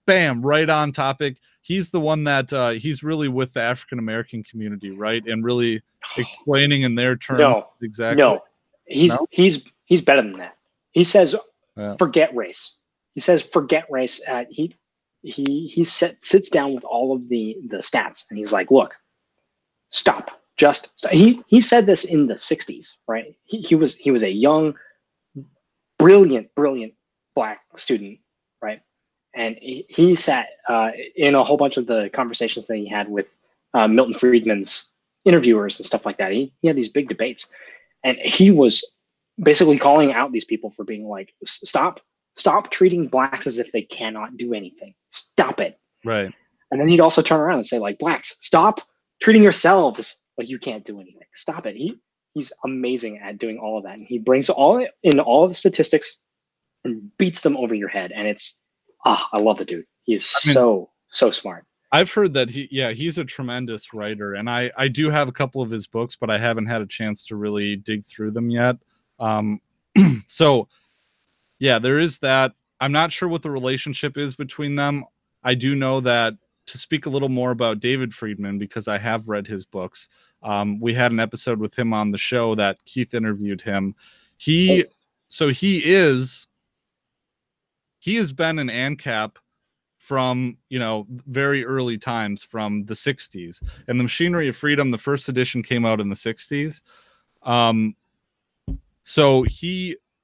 Speaker 1: bam, right on topic. He's the one that he's really with the African American community, right? And really explaining in their terms exactly.
Speaker 2: No, he's better than that. He says forget race. He says forget race. He sits down with all of the stats, and he's like, look, stop. Just stop. He said this in the 60s, right? He was a young, brilliant black student, right? And he sat in a whole bunch of the conversations that he had with Milton Friedman's interviewers and stuff like that. He had these big debates, and he was basically calling out these people for being like, stop treating blacks as if they cannot do anything. Stop it.
Speaker 1: Right.
Speaker 2: And then he'd also turn around and say, like, blacks, stop treating yourselves like you can't do anything. Stop it. He's amazing at doing all of that. And he brings all of the statistics and beats them over your head. And it's, I love the dude. He is so smart.
Speaker 1: I've heard that he's a tremendous writer. And I do have a couple of his books, but I haven't had a chance to really dig through them yet. So yeah, there is that. I'm not sure what the relationship is between them. I do know that, to speak a little more about David Friedman, because I have read his books. We had an episode with him on the show that Keith interviewed him. He has been an ANCAP from, very early times, from the 60s. And the Machinery of Freedom, the first edition, came out in the 60s.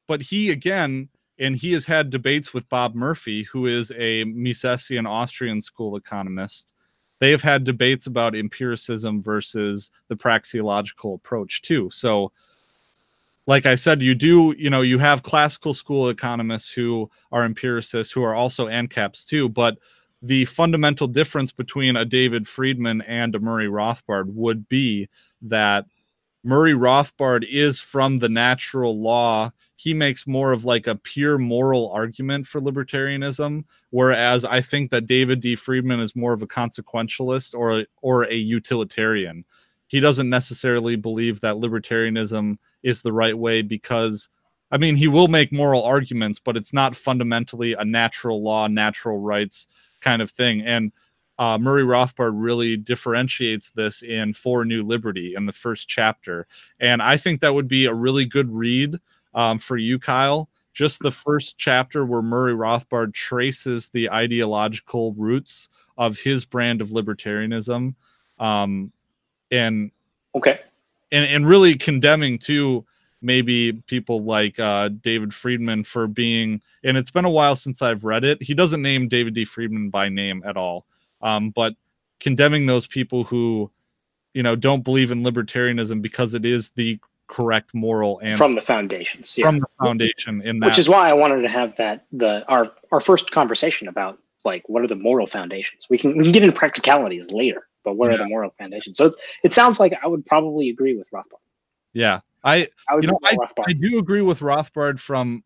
Speaker 1: But he again, and he has had debates with Bob Murphy, who is a Misesian Austrian school economist. They have had debates about empiricism versus the praxeological approach too. So, like I said, you have classical school economists who are empiricists, who are also ANCAPs too. But the fundamental difference between a David Friedman and a Murray Rothbard would be that Murray Rothbard is from the natural law. He makes more of like a pure moral argument for libertarianism, whereas I think that David D. Friedman is more of a consequentialist or a utilitarian. He doesn't necessarily believe that libertarianism is the right way, because, he will make moral arguments, but it's not fundamentally a natural law, natural rights kind of thing. And Murray Rothbard really differentiates this in For New Liberty in the first chapter. And I think that would be a really good read for you, Kyle, just the first chapter where Murray Rothbard traces the ideological roots of his brand of libertarianism, and
Speaker 2: Okay.
Speaker 1: and really condemning too maybe people like David Friedman for being, and it's been a while since I've read it. He doesn't name David D. Friedman by name at all, but condemning those people who, you know, don't believe in libertarianism because it is the correct moral answer
Speaker 2: From the foundations, yeah.
Speaker 1: from the foundation. In that,
Speaker 2: which is why I wanted to have that our first conversation about like what are the moral foundations. We can get into practicalities later, but what are the moral foundations? So it sounds like I would probably agree with Rothbard.
Speaker 1: Yeah, I
Speaker 2: would,
Speaker 1: you know,
Speaker 2: Rothbard.
Speaker 1: I do agree with Rothbard from,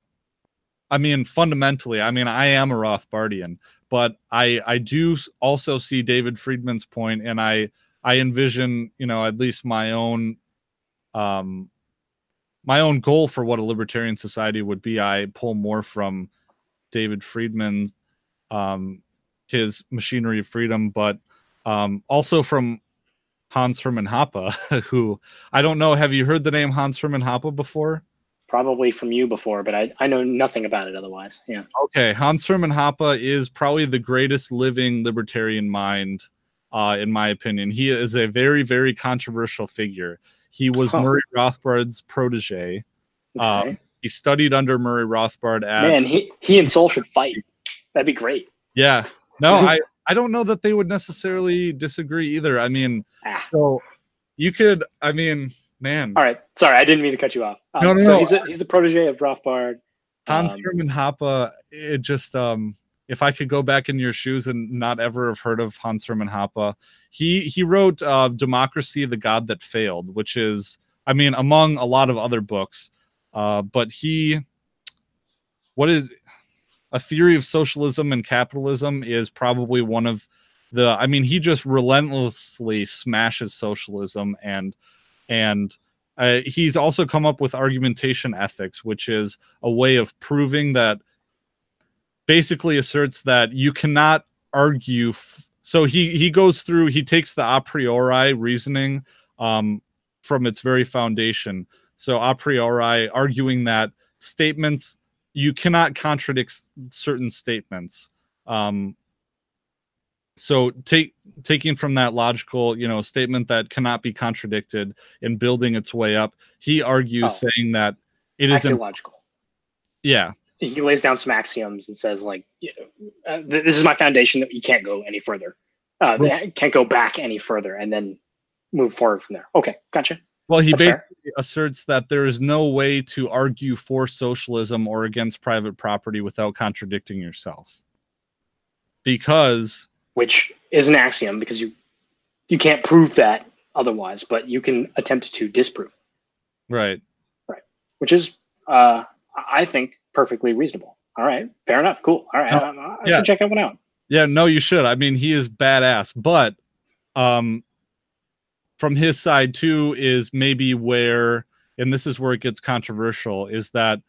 Speaker 1: I mean, fundamentally, I mean, I am a Rothbardian, but I do also see David Friedman's point, and I envision, you know, at least my own goal for what a libertarian society would be. I pull more from David Friedman's his Machinery of Freedom, but also from Hans Hermann Hoppe, who I don't know. Have you heard the name Hans Hermann Hoppe before?
Speaker 2: Probably from you before, but I know nothing about it otherwise. Yeah.
Speaker 1: Okay, Hans Hermann Hoppe is probably the greatest living libertarian mind, in my opinion. He is a very, very controversial figure. He was Murray Rothbard's protege.
Speaker 2: Okay.
Speaker 1: He studied under Murray Rothbard at...
Speaker 2: Man, he and Sol should fight. That'd be great.
Speaker 1: Yeah. No, I don't know that they would necessarily disagree either. I mean, so you could, I mean, man.
Speaker 2: All right. Sorry, I didn't mean to cut you off.
Speaker 1: No.
Speaker 2: He's a protege of Rothbard.
Speaker 1: Hans Hermann Hoppe, it just, if I could go back in your shoes and not ever have heard of Hans Hermann Hoppe, he wrote Democracy, the God That Failed, which is, I mean, among a lot of other books, but what is A Theory of Socialism and Capitalism is probably one of the, I mean, he just relentlessly smashes socialism, and he's also come up with argumentation ethics, which is a way of proving that, basically asserts that you cannot argue. So he goes through, he takes the a priori reasoning from its very foundation. So a priori, arguing that statements, you cannot contradict certain statements. So taking from that logical, you know, statement that cannot be contradicted and building its way up, he argues saying that it is
Speaker 2: axiological.
Speaker 1: Yeah.
Speaker 2: He lays down some axioms and says, like, you know, this is my foundation that you can't go any further. Can't go back any further and then move forward from there. Okay, gotcha.
Speaker 1: Well, he basically asserts that there is no way to argue for socialism or against private property without contradicting yourself. Because...
Speaker 2: Which is an axiom, because you can't prove that otherwise, but you can attempt to disprove.
Speaker 1: Right.
Speaker 2: Right. Which is, I think, perfectly reasonable. All right. Fair enough. Cool. All right. I should check that one out.
Speaker 1: Yeah, no, you should. I mean, he is badass, but from his side too is maybe where, and this is where it gets controversial, is that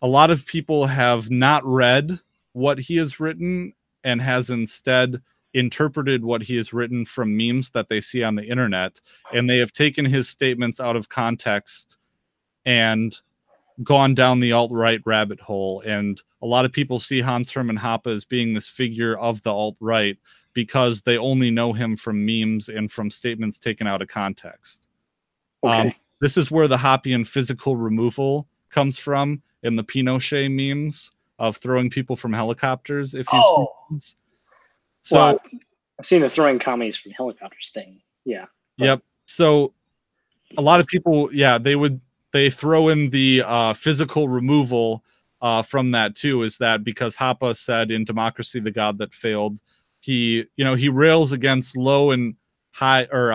Speaker 1: a lot of people have not read what he has written and has instead interpreted what he has written from memes that they see on the internet, and they have taken his statements out of context and gone down the alt-right rabbit hole. And a lot of people see Hans Hermann Hoppe as being this figure of the alt-right because they only know him from memes and from statements taken out of context.
Speaker 2: Okay.
Speaker 1: This is where the Hoppian physical removal comes from in the Pinochet memes of throwing people from helicopters. If you've seen these. So
Speaker 2: well, I've seen the throwing commies from helicopters thing. Yeah.
Speaker 1: Yep. So a lot of people, yeah, they throw in the physical removal from that too. Is that because Hoppe said in Democracy, the God That Failed, he rails against low and high, or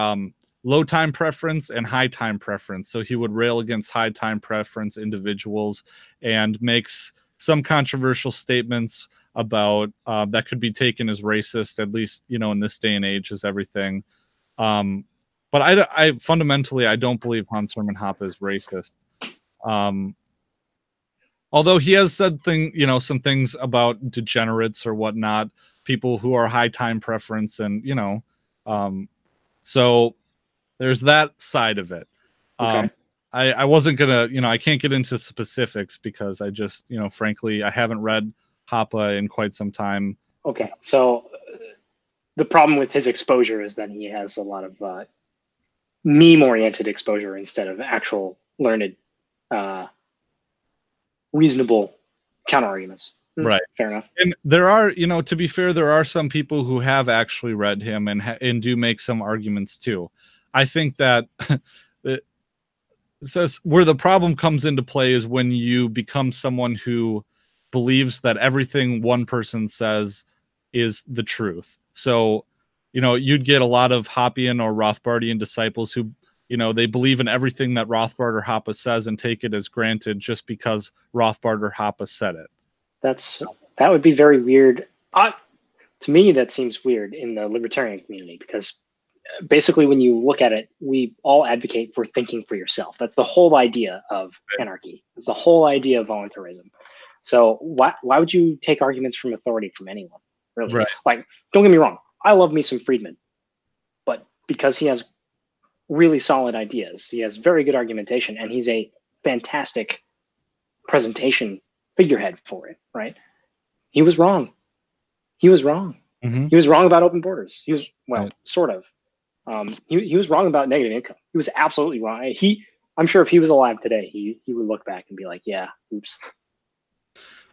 Speaker 1: low time preference and high time preference. So he would rail against high time preference individuals and makes some controversial statements about that could be taken as racist, at least, you know, in this day and age, as everything. But I fundamentally, I don't believe Hans Hermann Hoppe is racist. Although he has said some things about degenerates or whatnot, people who are high time preference, and, you know, so there's that side of it.
Speaker 2: Okay.
Speaker 1: I wasn't gonna, I can't get into specifics because I just, frankly, I haven't read Hoppe in quite some time.
Speaker 2: Okay, so the problem with his exposure is that he has a lot of meme-oriented exposure instead of actual learned, reasonable counter arguments.
Speaker 1: Right.
Speaker 2: Fair enough.
Speaker 1: And there are, to be fair, there are some people who have actually read him and do make some arguments too. I think that says where the problem comes into play is when you become someone who believes that everything one person says is the truth. So, you'd get a lot of Hoppian or Rothbardian disciples who, they believe in everything that Rothbard or Hoppe says and take it as granted just because Rothbard or Hoppe said it.
Speaker 2: That would be very weird. To me, that seems weird in the libertarian community because basically, when you look at it, we all advocate for thinking for yourself. That's the whole idea of anarchy. It's the whole idea of voluntarism. So why would you take arguments from authority from anyone? Really?
Speaker 1: Right.
Speaker 2: Like, don't get me wrong. I love me some Friedman, but because he has really solid ideas, he has very good argumentation, and he's a fantastic presentation figurehead for it, right? He was wrong. He was wrong.
Speaker 1: Mm-hmm.
Speaker 2: He was wrong about open borders. He was,
Speaker 1: right.
Speaker 2: Sort of. He was wrong about negative income. He was absolutely wrong. I'm sure if he was alive today, he would look back and be like, yeah, oops.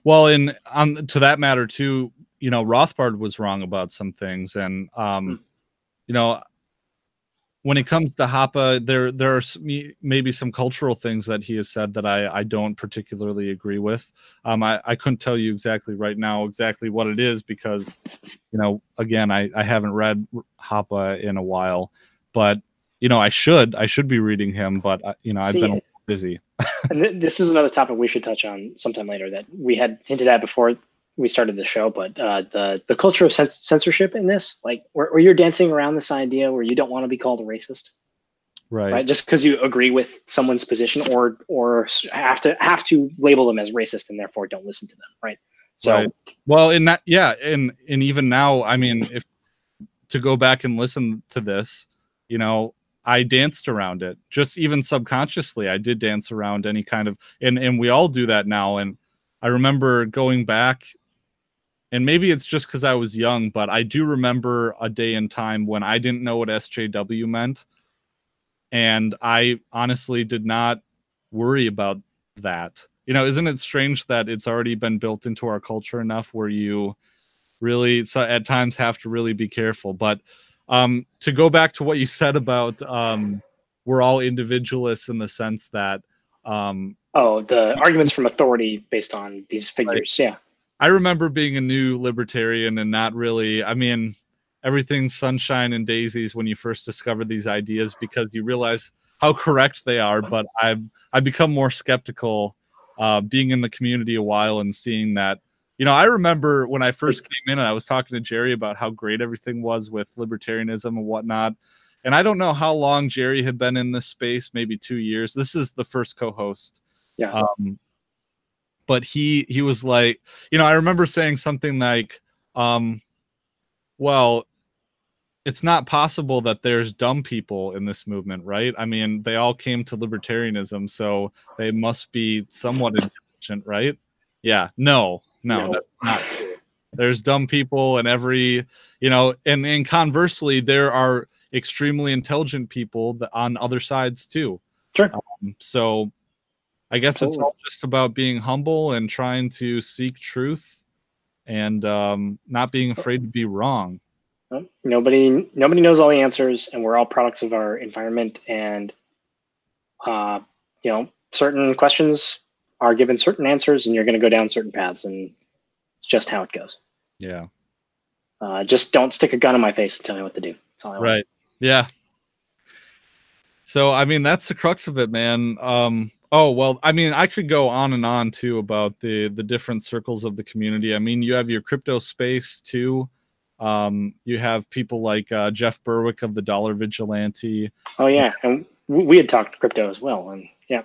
Speaker 1: Well, to that matter too, Rothbard was wrong about some things, and when it comes to Hoppe, there are maybe some cultural things that he has said that I don't particularly agree with. I couldn't tell you exactly right now exactly what it is because, again, I haven't read Hoppe in a while, but I should be reading him, but I've been busy.
Speaker 2: And this is another topic we should touch on sometime later that we had hinted at before we started the show, but the culture of censorship in this, like where you're dancing around this idea where you don't want to be called a racist, right? Just because you agree with someone's position or have to label them as racist and therefore don't listen to them, right? So,
Speaker 1: right. Well, in that, yeah, and even now, I mean, if to go back and listen to this, I danced around it, just even subconsciously. I did dance around any kind of, and we all do that now. And I remember going back, and maybe it's just because I was young, but I do remember a day in time when I didn't know what SJW meant. And I honestly did not worry about that. Isn't it strange that it's already been built into our culture enough where you really at times have to really be careful? But to go back to what you said about we're all individualists in the sense that
Speaker 2: the arguments from authority based on these figures. Right. Yeah.
Speaker 1: I remember being a new libertarian and not really, I mean, everything's sunshine and daisies when you first discover these ideas because you realize how correct they are. But I've become more skeptical being in the community a while and seeing that, I remember when I first came in and I was talking to Jerry about how great everything was with libertarianism and whatnot. And I don't know how long Jerry had been in this space, maybe 2 years. This is the first co-host.
Speaker 2: Yeah.
Speaker 1: But he was like, I remember saying something like, well, it's not possible that there's dumb people in this movement, right? I mean, they all came to libertarianism, so they must be somewhat intelligent, right? Yeah, no, that's not true. There's dumb people in every, and conversely, there are extremely intelligent people on other sides too.
Speaker 2: Sure.
Speaker 1: So I guess It's all just about being humble and trying to seek truth and not being afraid to be wrong.
Speaker 2: Nobody knows all the answers, and we're all products of our environment. And certain questions are given certain answers, and you're going to go down certain paths, and it's just how it goes.
Speaker 1: Yeah.
Speaker 2: Just don't stick a gun in my face and tell me what to do. That's all I want.
Speaker 1: Right. Yeah. So I mean, that's the crux of it, man. Oh, well, I mean, I could go on and on too about the different circles of the community. I mean, you have your crypto space too. You have people like Jeff Berwick of the Dollar Vigilante.
Speaker 2: Oh yeah, and we had talked crypto as well. And yeah,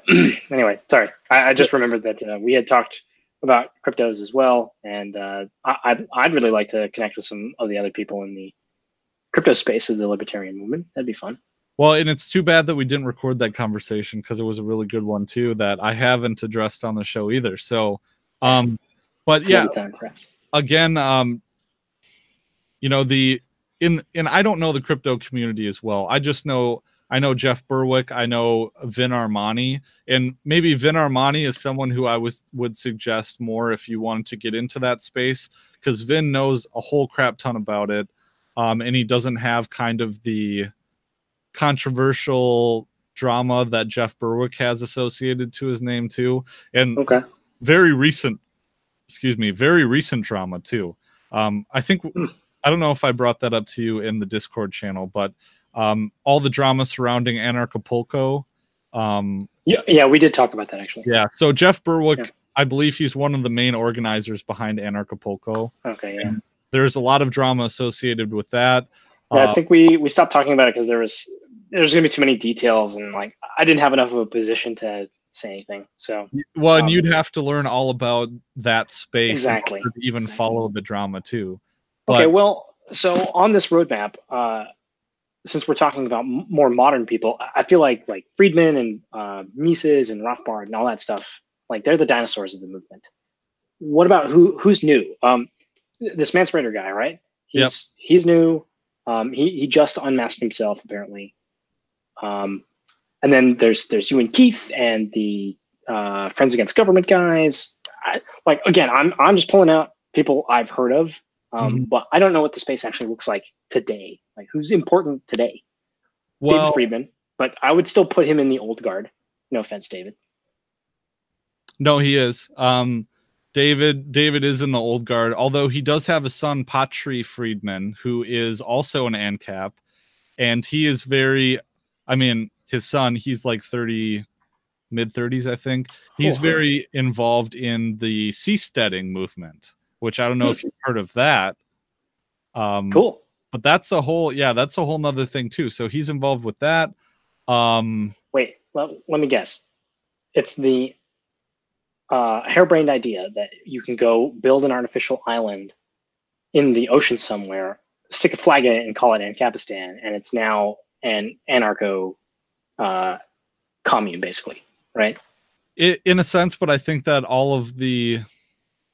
Speaker 2: anyway, sorry, I just remembered that we had talked about cryptos as well. And I'd really like to connect with some of the other people in the crypto space of the libertarian movement. That'd be fun.
Speaker 1: Well, and it's too bad that we didn't record that conversation because it was a really good one too that I haven't addressed on the show either. So, but
Speaker 2: Some
Speaker 1: yeah,
Speaker 2: other time, perhaps.
Speaker 1: again, you know, and I don't know the crypto community as well. I know Jeff Berwick, I know Vin Armani, and maybe Vin Armani is someone who I would suggest more if you wanted to get into that space, because Vin knows a whole crap ton about it, and he doesn't have kind of the controversial drama that Jeff Berwick has associated to his name too, and
Speaker 2: Okay.
Speaker 1: very recent drama too. I think I don't know if I brought that up to you in the Discord channel, but all the drama surrounding Anarchapulco.
Speaker 2: Yeah, we did talk about that actually.
Speaker 1: Yeah, so Jeff Berwick, I believe he's one of the main organizers behind Anarchapulco.
Speaker 2: Okay, yeah.
Speaker 1: And there's a lot of drama associated with that.
Speaker 2: Yeah, I think we stopped talking about it because there's going to be too many details, and like I didn't have enough of a position to say anything. So
Speaker 1: well, and you'd have to learn all about that space
Speaker 2: exactly
Speaker 1: to even follow the drama too. But,
Speaker 2: okay, well, so on this roadmap, since we're talking about more modern people, I feel like Friedman and Mises and Rothbard and all that stuff, like they're the dinosaurs of the movement. What about who's new? This Manspreader guy, right? He's new. He just unmasked himself apparently. And then there's you and Keith and the Friends Against Government guys. Again, I'm just pulling out people I've heard of, but I don't know what the space actually looks like today. Like who's important today?
Speaker 1: well,
Speaker 2: David Friedman, but I would still put him in the old guard. No offense, David.
Speaker 1: No, he is. David is in the old guard, although he does have a son, Patron Friedman, who is also an ANCAP, and he is very, I mean, his son, he's like 30, mid-30s, I think. He's very involved in the seasteading movement, which I don't know if you've heard of that.
Speaker 2: Cool.
Speaker 1: But that's a whole nother thing too. So he's involved with that.
Speaker 2: Wait, let me guess. It's the harebrained idea that you can go build an artificial island in the ocean somewhere, stick a flag in it, and call it Ancapistan, and it's now an anarcho commune, basically, right?
Speaker 1: In a sense, but I think that all of the,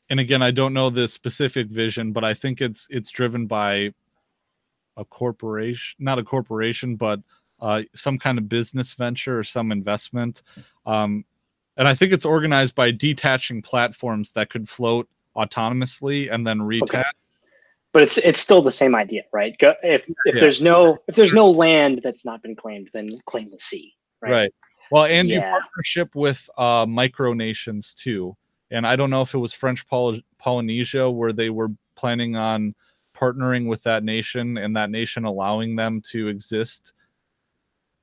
Speaker 1: and again, I don't know the specific vision, but I think it's driven by a corporation, not a corporation, but some kind of business venture or some investment. And I think it's organized by detaching platforms that could float autonomously and then retach.
Speaker 2: Okay. But it's still the same idea, right? If there's no land that's not been claimed, then claim the sea, right?
Speaker 1: Right. Well, and you partnership with micronations too. And I don't know if it was French Polynesia where they were planning on partnering with that nation and that nation allowing them to exist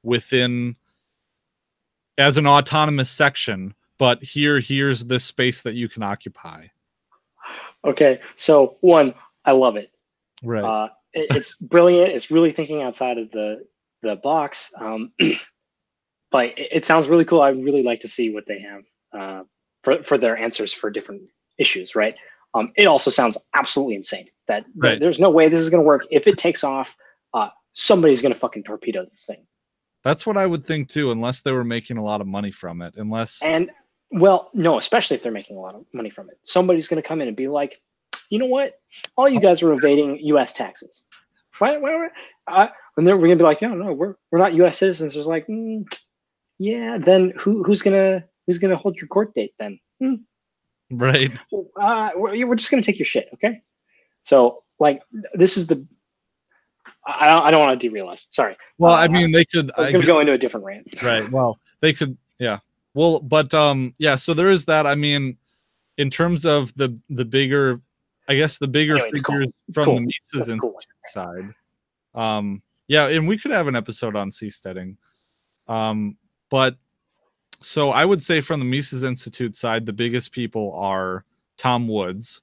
Speaker 1: within as an autonomous section, but here's this space that you can occupy.
Speaker 2: Okay, so one, I love it.
Speaker 1: Right.
Speaker 2: It's brilliant. It's really thinking outside of the box. But it sounds really cool. I'd really like to see what they have for their answers for different issues, right? It also sounds absolutely insane that there's no way this is going to work. If it takes off, somebody's going to fucking torpedo the thing.
Speaker 1: That's what I would think too, unless they were making a lot of money from it.
Speaker 2: No, especially if they're making a lot of money from it. Somebody's going to come in and be like, you know what? All you guys are evading U.S. taxes. Why? And then we're going to be like, no, we're not U.S. citizens. It's like, yeah. Then who's gonna hold your court date then?
Speaker 1: Right.
Speaker 2: We're just going to take your shit, okay? So like, this is the. I don't want to derail us. Sorry.
Speaker 1: Well, I mean, they could.
Speaker 2: I was going to go into a different rant.
Speaker 1: Right. Well, they could. Yeah. Well, but yeah. So there is that. I mean, in terms of the bigger, I guess the bigger figures from the Mises Institute side. Yeah, and we could have an episode on seasteading. But so I would say from the Mises Institute side, the biggest people are Tom Woods.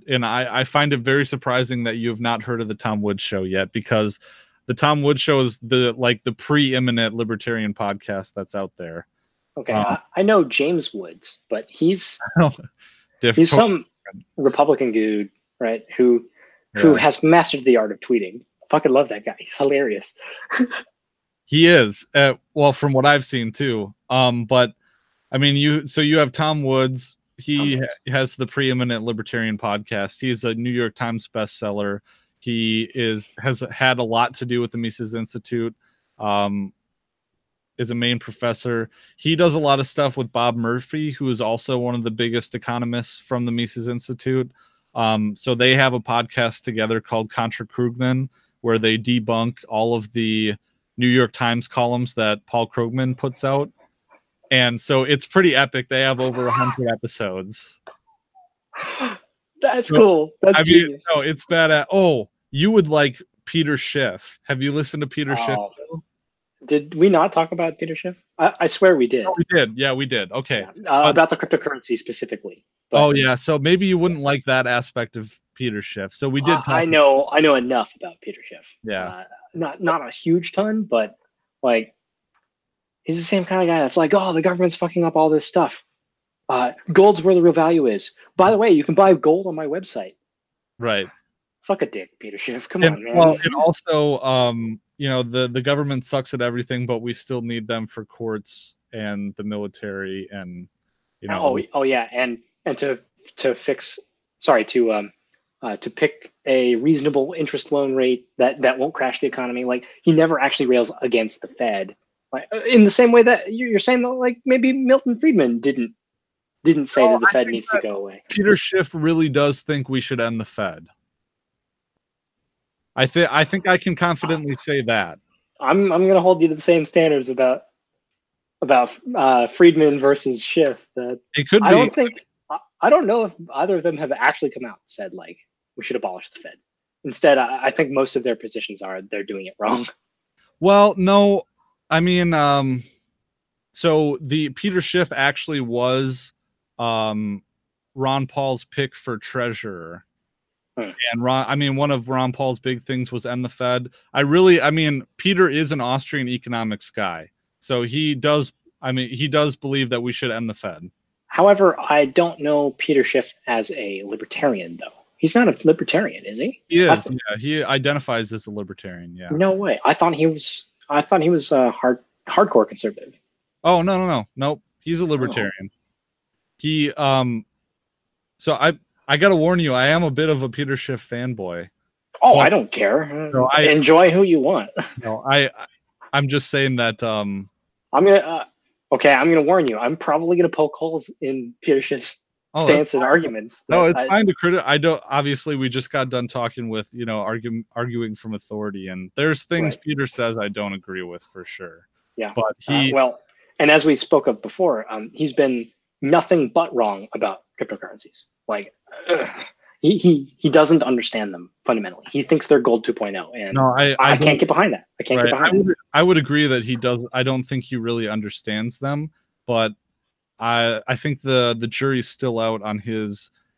Speaker 1: And I find it very surprising that you have not heard of the Tom Woods Show yet, because the Tom Woods Show is the preeminent libertarian podcast that's out there.
Speaker 2: Okay, I know James Woods, but he's some Republican dude, right? Who has mastered the art of tweeting. Fucking love that guy. He's hilarious.
Speaker 1: He is. Well, from what I've seen too. But I mean, you have Tom Woods. He has the preeminent libertarian podcast. He's a New York Times bestseller. He has had a lot to do with the Mises Institute. Is a main professor. He does a lot of stuff with Bob Murphy, who is also one of the biggest economists from the Mises Institute. So they have a podcast together called Contra Krugman, where they debunk all of the New York Times columns that Paul Krugman puts out. And so it's pretty epic. They have over 100 episodes.
Speaker 2: That's cool. That's genius.
Speaker 1: No, it's bad at. Oh, you would like Peter Schiff. Have you listened to Peter Schiff?
Speaker 2: Did we not talk about Peter Schiff? I swear we did.
Speaker 1: Oh, we did. Yeah, we did. Okay.
Speaker 2: Yeah. About the cryptocurrency specifically.
Speaker 1: But, oh yeah. So maybe you wouldn't like that aspect of Peter Schiff. So we did talk.
Speaker 2: I know enough about Peter Schiff.
Speaker 1: Yeah.
Speaker 2: Not a huge ton, but like he's the same kind of guy that's like, oh, the government's fucking up all this stuff. Gold's where the real value is. By the way, you can buy gold on my website.
Speaker 1: Right.
Speaker 2: Suck a dick, Peter Schiff. Come on, man.
Speaker 1: Well, and also, you know, the government sucks at everything, but we still need them for courts and the military, and you know.
Speaker 2: Oh yeah, and to pick a reasonable interest loan rate that won't crash the economy. Like he never actually rails against the Fed, like in the same way that you're saying that like maybe Milton Friedman didn't say that the Fed needs to go away.
Speaker 1: Peter Schiff really does think we should end the Fed. I think I can confidently say that. I'm
Speaker 2: going to hold you to the same standards about Friedman versus Schiff. That
Speaker 1: it could be.
Speaker 2: I don't know if either of them have actually come out and said like we should abolish the Fed. Instead, I think most of their positions are they're doing it wrong.
Speaker 1: Well, no, I mean, so the Peter Schiff actually was Ron Paul's pick for treasurer. And one of Ron Paul's big things was end the Fed. Peter is an Austrian economics guy. So he does believe that we should end the Fed.
Speaker 2: However, I don't know Peter Schiff as a libertarian, though. He's not a libertarian, is he?
Speaker 1: He is. Yeah, he identifies as a libertarian. Yeah.
Speaker 2: No way. I thought he was hardcore conservative.
Speaker 1: Oh no. Nope. He's a libertarian. He So I gotta warn you, I am a bit of a Peter Schiff fanboy.
Speaker 2: Oh, I don't care. So I enjoy who you want.
Speaker 1: No, I'm just saying that. I'm
Speaker 2: gonna warn you. I'm probably gonna poke holes in Peter Schiff's stance and arguments.
Speaker 1: No, it's fine to criticize. I don't. Obviously, we just got done talking with arguing from authority, and there's things Peter says I don't agree with for sure.
Speaker 2: Yeah,
Speaker 1: but
Speaker 2: and as we spoke of before, he's been nothing but wrong about cryptocurrencies. Like he doesn't understand them fundamentally. He thinks they're gold 2.0, and no, I can't get behind that. I can't get behind that.
Speaker 1: I would agree that he does. I don't think he really understands them, but I think the jury's still out on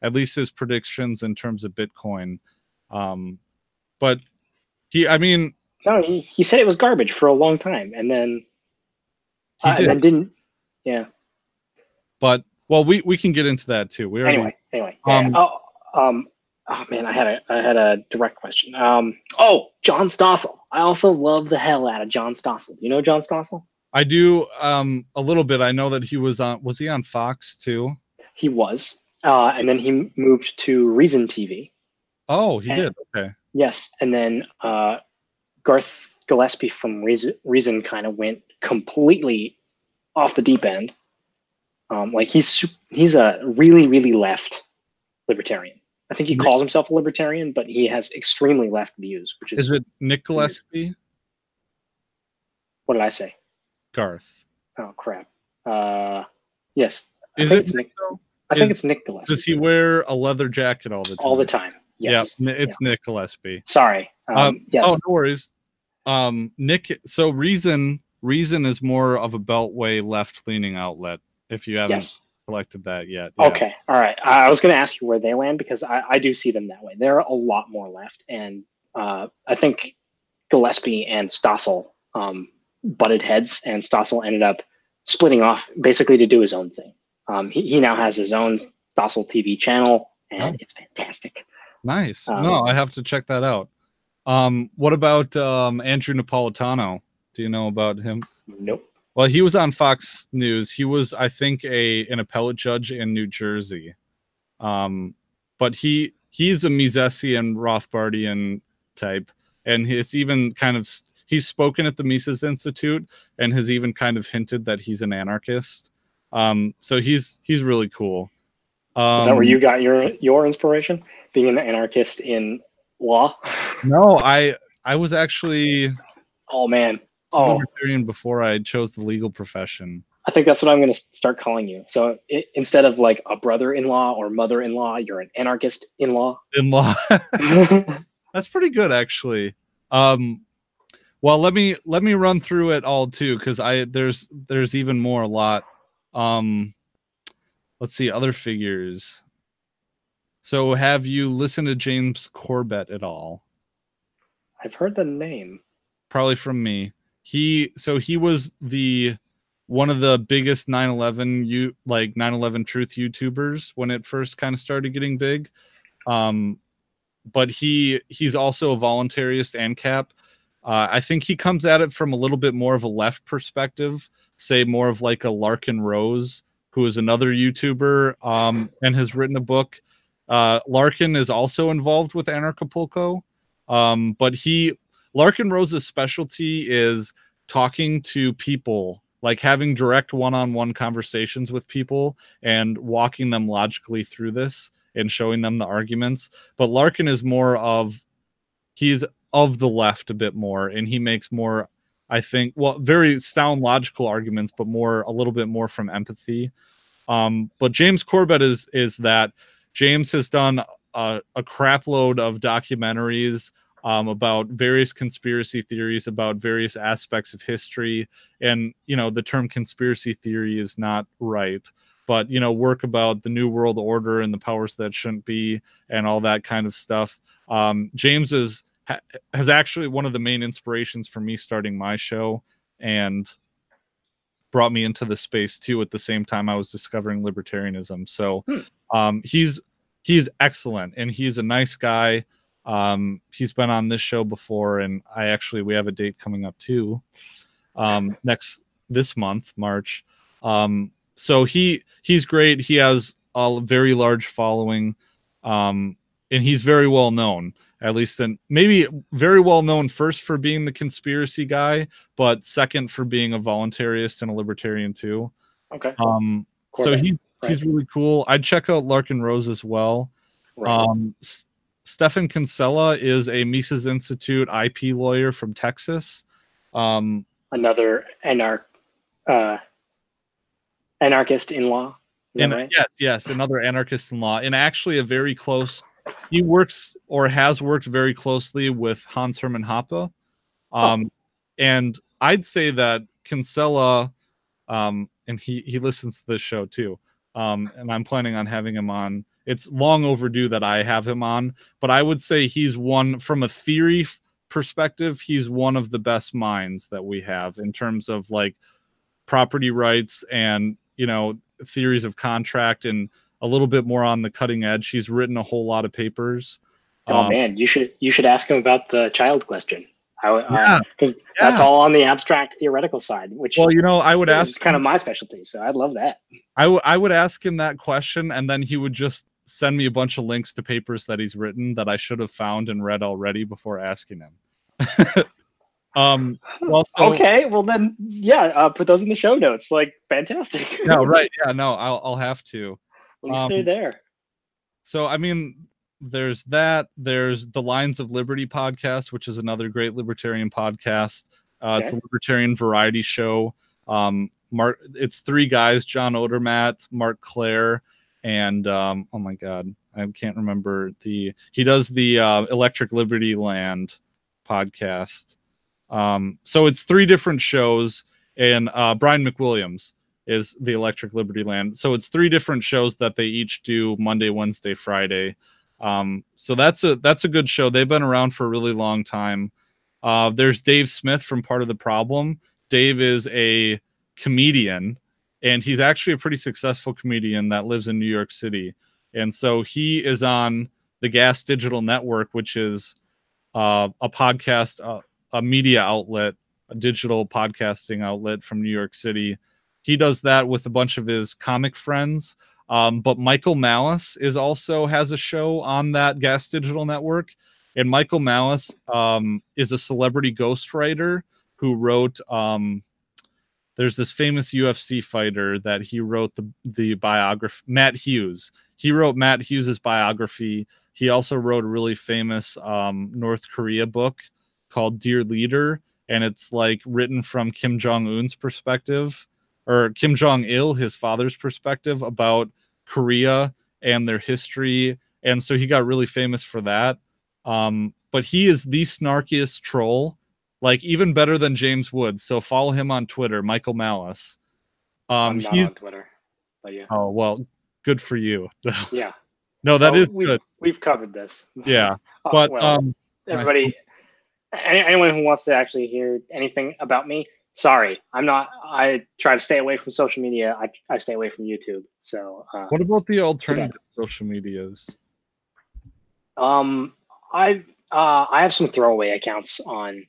Speaker 1: at least his predictions in terms of Bitcoin. But he
Speaker 2: said it was garbage for a long time, and then didn't. Yeah.
Speaker 1: But well, we can get into that too.
Speaker 2: Anyway. Oh man, I had a direct question. John Stossel. I also love the hell out of John Stossel. Do you know John Stossel?
Speaker 1: I do a little bit. I know that he was he on Fox too?
Speaker 2: He was. And then he moved to Reason TV.
Speaker 1: Oh, he did. Okay.
Speaker 2: Yes, and then Garth Gillespie from Reason kind of went completely off the deep end. Like he's a really, really left libertarian. I think he calls himself a libertarian, but he has extremely left views. Which is
Speaker 1: it Nick Gillespie?
Speaker 2: What did I say?
Speaker 1: Garth.
Speaker 2: Oh crap. Yes.
Speaker 1: Is it
Speaker 2: Nick? I think it's Nick Gillespie.
Speaker 1: Does he wear a leather jacket all the time?
Speaker 2: All the time. Yes.
Speaker 1: Yeah, it's Nick Gillespie.
Speaker 2: Sorry. Yes.
Speaker 1: Oh, no worries. Nick. So Reason is more of a beltway left-leaning outlet. If you haven't collected that yet.
Speaker 2: Yeah. Okay. All right. I was going to ask you where they land because I do see them that way. They're a lot more left. And I think Gillespie and Stossel butted heads, and Stossel ended up splitting off basically to do his own thing. He now has his own Stossel TV channel, and it's fantastic.
Speaker 1: Nice. No, I have to check that out. What about Andrew Napolitano? Do you know about him?
Speaker 2: Nope.
Speaker 1: Well, he was on Fox News. He was, I think, an appellate judge in New Jersey. But he's a Misesian Rothbardian type, and he's even kind of he's spoken at the Mises Institute and has even kind of hinted that he's an anarchist. So he's really cool.
Speaker 2: Is that where you got your inspiration? Being an anarchist in law?
Speaker 1: No, I was actually
Speaker 2: Oh man.
Speaker 1: libertarian before I chose the legal profession.
Speaker 2: I think that's what I'm going to start calling you. So instead of like a brother-in-law or mother-in-law, you're an anarchist-in-law.
Speaker 1: In-law. That's pretty good, actually. Well, let me run through it all too, because there's even more, a lot. Let's see, other figures. So have you listened to James Corbett at all?
Speaker 2: I've heard the name.
Speaker 1: Probably from me. He was one of the biggest 9/11 9/11 truth YouTubers when it first kind of started getting big. But he's also a voluntarist and cap. I think he comes at it from a little bit more of a left perspective, say more of like a Larkin Rose, who is another YouTuber and has written a book. Larkin is also involved with Anarchapulco, but Larkin Rose's specialty is talking to people, like having direct one-on-one conversations with people and walking them logically through this and showing them the arguments. But Larkin is he's of the left a bit more, and he makes more, I think, very sound logical arguments, but a little bit more from empathy. But James Corbett is that James has done a crap load of documentaries about various conspiracy theories, about various aspects of history. And, the term conspiracy theory is not right, but, work about the New World Order and the powers that shouldn't be and all that kind of stuff. James has actually one of the main inspirations for me starting my show, and brought me into the space too at the same time I was discovering libertarianism. So he's excellent, and he's a nice guy. He's been on this show before, and we have a date coming up too, this month, March. So he's great. He has a very large following, and he's very well known, at least, and maybe very well known first for being the conspiracy guy, but second for being a voluntarist and a libertarian too.
Speaker 2: Okay.
Speaker 1: So he's really cool. I'd check out Larkin Rose as well.
Speaker 2: Right.
Speaker 1: Stefan Kinsella is a Mises Institute IP lawyer from Texas.
Speaker 2: Another anarchist in law. Is that right?
Speaker 1: Yes, another anarchist in law, and actually he works or has worked very closely with Hans Hermann Hoppe. And I'd say that Kinsella, and he listens to this show too, and I'm planning on having him on. It's long overdue that I have him on, but I would say he's one, from a theory perspective, he's one of the best minds that we have in terms of like property rights and, theories of contract, and a little bit more on the cutting edge. He's written a whole lot of papers.
Speaker 2: Oh man, you should ask him about the child question. Because that's all on the abstract theoretical side, which
Speaker 1: I would ask
Speaker 2: kind of my specialty. So I'd love that.
Speaker 1: I would ask him that question, and then he would just send me a bunch of links to papers that he's written that I should have found and read already before asking him.
Speaker 2: Okay, well then, put those in the show notes. Like, fantastic.
Speaker 1: No, right? Yeah, no, I'll have to.
Speaker 2: At least they're there.
Speaker 1: So, I mean, there's that. There's the Lines of Liberty podcast, which is another great libertarian podcast. It's a libertarian variety show. It's three guys: John Odermatt, Mark Clare, and oh my God, I can't remember he does the Electric Liberty Land podcast. So it's three different shows, and Brian McWilliams is the Electric Liberty Land. So it's three different shows that they each do Monday, Wednesday, Friday. So that's a good show. They've been around for a really long time. There's Dave Smith from Part of the Problem. Dave is a comedian, and he's actually a pretty successful comedian that lives in New York City. And so he is on the Gas Digital Network, which is a podcast, a media outlet a digital podcasting outlet from New York City. He does that with a bunch of his comic friends. But Michael Malice has a show on that Gas Digital Network. And Michael Malice is a celebrity ghostwriter who wrote there's this famous UFC fighter that he wrote the biography, Matt Hughes. He wrote Matt Hughes's biography. He also wrote a really famous North Korea book called Dear Leader, and it's like written from Kim Jong-un's perspective, or Kim Jong-il, his father's perspective, about Korea and their history. And so he got really famous for that. But he is the snarkiest troll, like even better than James Woods. So follow him on Twitter, Michael Malice.
Speaker 2: I'm not on Twitter, but yeah.
Speaker 1: Oh, well, good for you.
Speaker 2: Yeah.
Speaker 1: No, that is good.
Speaker 2: We've covered this.
Speaker 1: Yeah. But
Speaker 2: everybody, anyone who wants to actually hear anything about me, sorry, I'm not. I try to stay away from social media. I stay away from YouTube. So
Speaker 1: what about the alternative social medias?
Speaker 2: I have some throwaway accounts on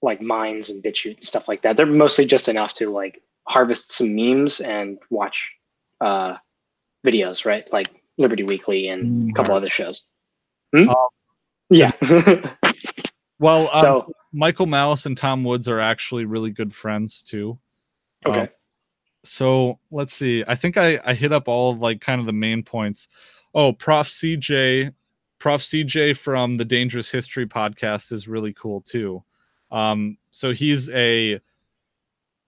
Speaker 2: like Minds and BitChute and stuff like that. They're mostly just enough to like harvest some memes and watch videos, right? Like Liberty Weekly and a couple other shows. Yeah.
Speaker 1: Well, so Michael Malice and Tom Woods are actually really good friends too.
Speaker 2: Okay.
Speaker 1: So let's see. I think I hit up all of like kind of the main points. Oh, Prof. CJ from the Dangerous History podcast is really cool too. So he's a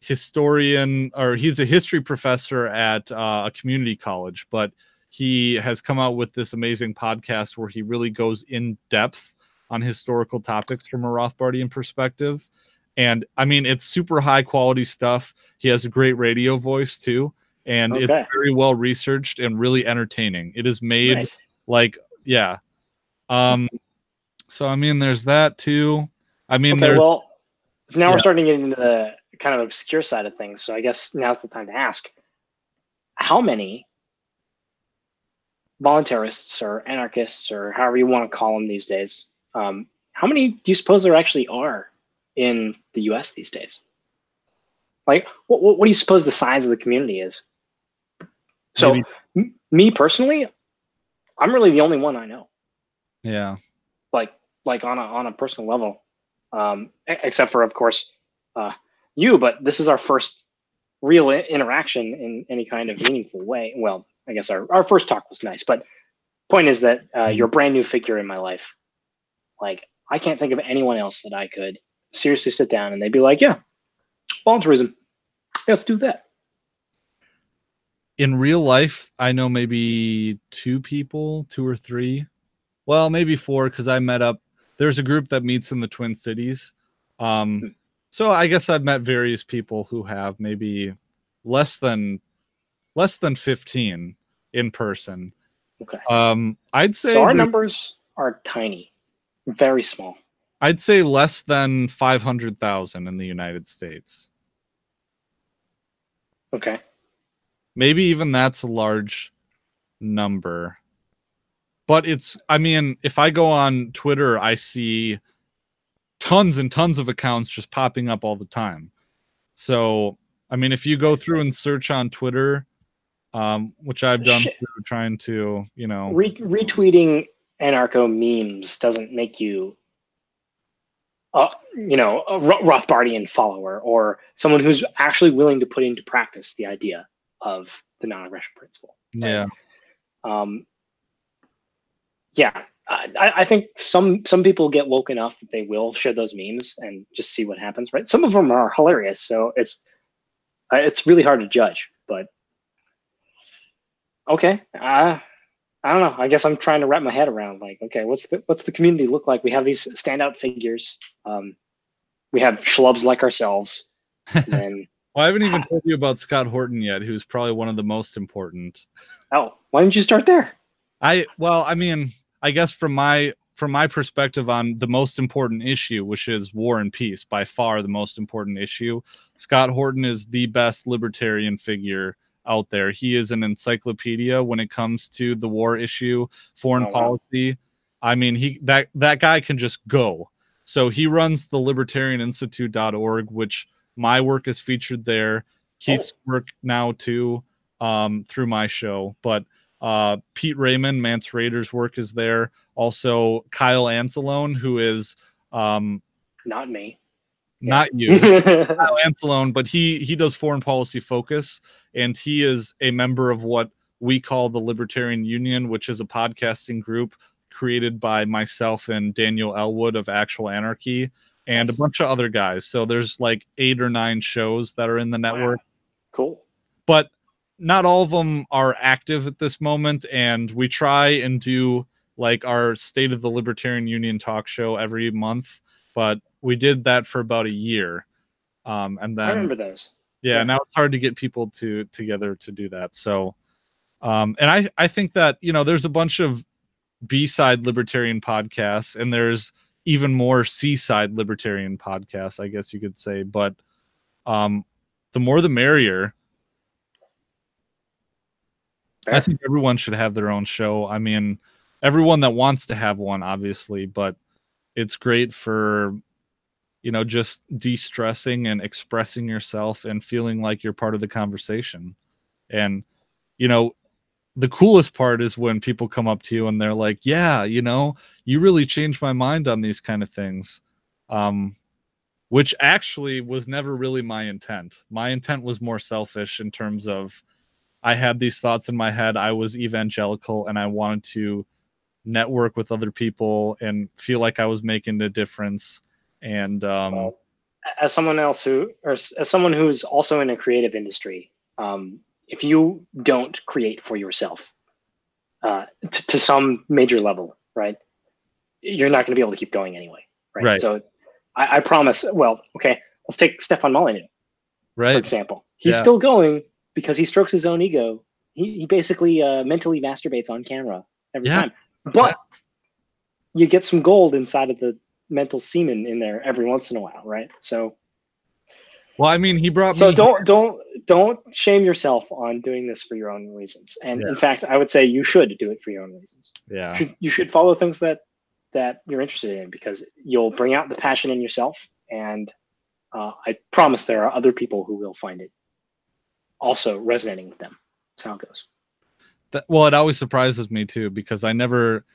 Speaker 1: historian, or he's a history professor at a community college, but he has come out with this amazing podcast where he really goes in depth on historical topics from a Rothbardian perspective. And I mean, it's super high quality stuff. He has a great radio voice too. And it's very well researched and really entertaining. It is made like, yeah. So, I mean, there's that too. I mean,
Speaker 2: well, now we're starting to get into the kind of obscure side of things. So I guess now's the time to ask, how many voluntarists or anarchists, or however you want to call them these days, how many do you suppose there actually are in the US these days? Like, what do you suppose the size of the community is? So me personally, I'm really the only one I know.
Speaker 1: Yeah.
Speaker 2: Like on a personal level, except for, of course, you, but this is our first real interaction in any kind of meaningful way. Well, I guess our first talk was nice, but point is that you're a brand new figure in my life. Like, I can't think of anyone else that I could seriously sit down and they'd be like, yeah, voluntarism, let's do that.
Speaker 1: In real life, I know maybe 2 or 3. Well, maybe 4, because I met up. There's a group that meets in the Twin Cities. So I guess I've met various people who have maybe less than 15 in person.
Speaker 2: Okay.
Speaker 1: I'd say
Speaker 2: so our numbers are tiny, very small.
Speaker 1: I'd say less than 500,000 in the United States.
Speaker 2: Okay.
Speaker 1: Maybe even that's a large number. But it's, I mean, if I go on Twitter, I see tons and tons of accounts just popping up all the time. So, I mean, if you go through and search on Twitter, which I've done through trying to, you know,
Speaker 2: retweeting anarcho memes doesn't make you, you know, a Rothbardian follower or someone who's actually willing to put into practice the idea of the non-aggression principle.
Speaker 1: Yeah.
Speaker 2: Right? Yeah, I think some people get woke enough that they will share those memes and just see what happens, right? Some of them are hilarious, so it's really hard to judge. But okay, I don't know. I guess I'm trying to wrap my head around, like, okay, what's the community look like? We have these standout figures. We have schlubs like ourselves. And then,
Speaker 1: well, I haven't even told you about Scott Horton yet, who's probably one of the most important.
Speaker 2: Oh, why didn't you start there?
Speaker 1: Well, I mean, I guess from my perspective on the most important issue, which is war and peace, by far the most important issue, Scott Horton is the best libertarian figure out there. He is an encyclopedia when it comes to the war issue, foreign policy. I mean, that guy can just go. So he runs the libertarianinstitute.org, which my work is featured there. Keith's work now too, through my show. But Pete Raymond, Mance Raider's work is there. Also Kyle Anzalone, who is
Speaker 2: not me.
Speaker 1: Not you, Kyle Anzalone, but he does foreign policy focus, and he is a member of what we call the Libertarian Union, which is a podcasting group created by myself and Daniel Elwood of Actual Anarchy and a bunch of other guys. So there's like 8 or 9 shows that are in the network.
Speaker 2: Wow. Cool.
Speaker 1: But not all of them are active at this moment, and we try and do like our State of the Libertarian Union talk show every month, but we did that for about a year. And then
Speaker 2: I remember those.
Speaker 1: Yeah, now it's hard to get people together to do that. So and I think that, you know, there's a bunch of B-side libertarian podcasts, and there's even more C-side libertarian podcasts, I guess you could say. But the more the merrier. Fair. I think everyone should have their own show. I mean, everyone that wants to have one, obviously, but it's great for, you know, just de-stressing and expressing yourself and feeling like you're part of the conversation. And, you know, the coolest part is when people come up to you and they're like, yeah, you know, you really changed my mind on these kind of things. Which actually was never really my intent. My intent was more selfish in terms of I had these thoughts in my head. I was evangelical and I wanted to network with other people and feel like I was making a difference. And
Speaker 2: well, as someone who's also in a creative industry, if you don't create for yourself to some major level, right, you're not going to be able to keep going anyway, right? So I promise. Well, okay, let's take Stefan Molyneux, for example. He's still going because he strokes his own ego. He basically mentally masturbates on camera every time. But you get some gold inside of the mental semen in there every once in a while, right? So,
Speaker 1: well, I mean, he brought
Speaker 2: so
Speaker 1: me.
Speaker 2: Don't shame yourself on doing this for your own reasons. And in fact, I would say you should do it for your own reasons.
Speaker 1: Yeah,
Speaker 2: you should follow things that you're interested in, because you'll bring out the passion in yourself, and I promise there are other people who will find it also resonating with them. That's how it goes.
Speaker 1: Well, it always surprises me too, because I never,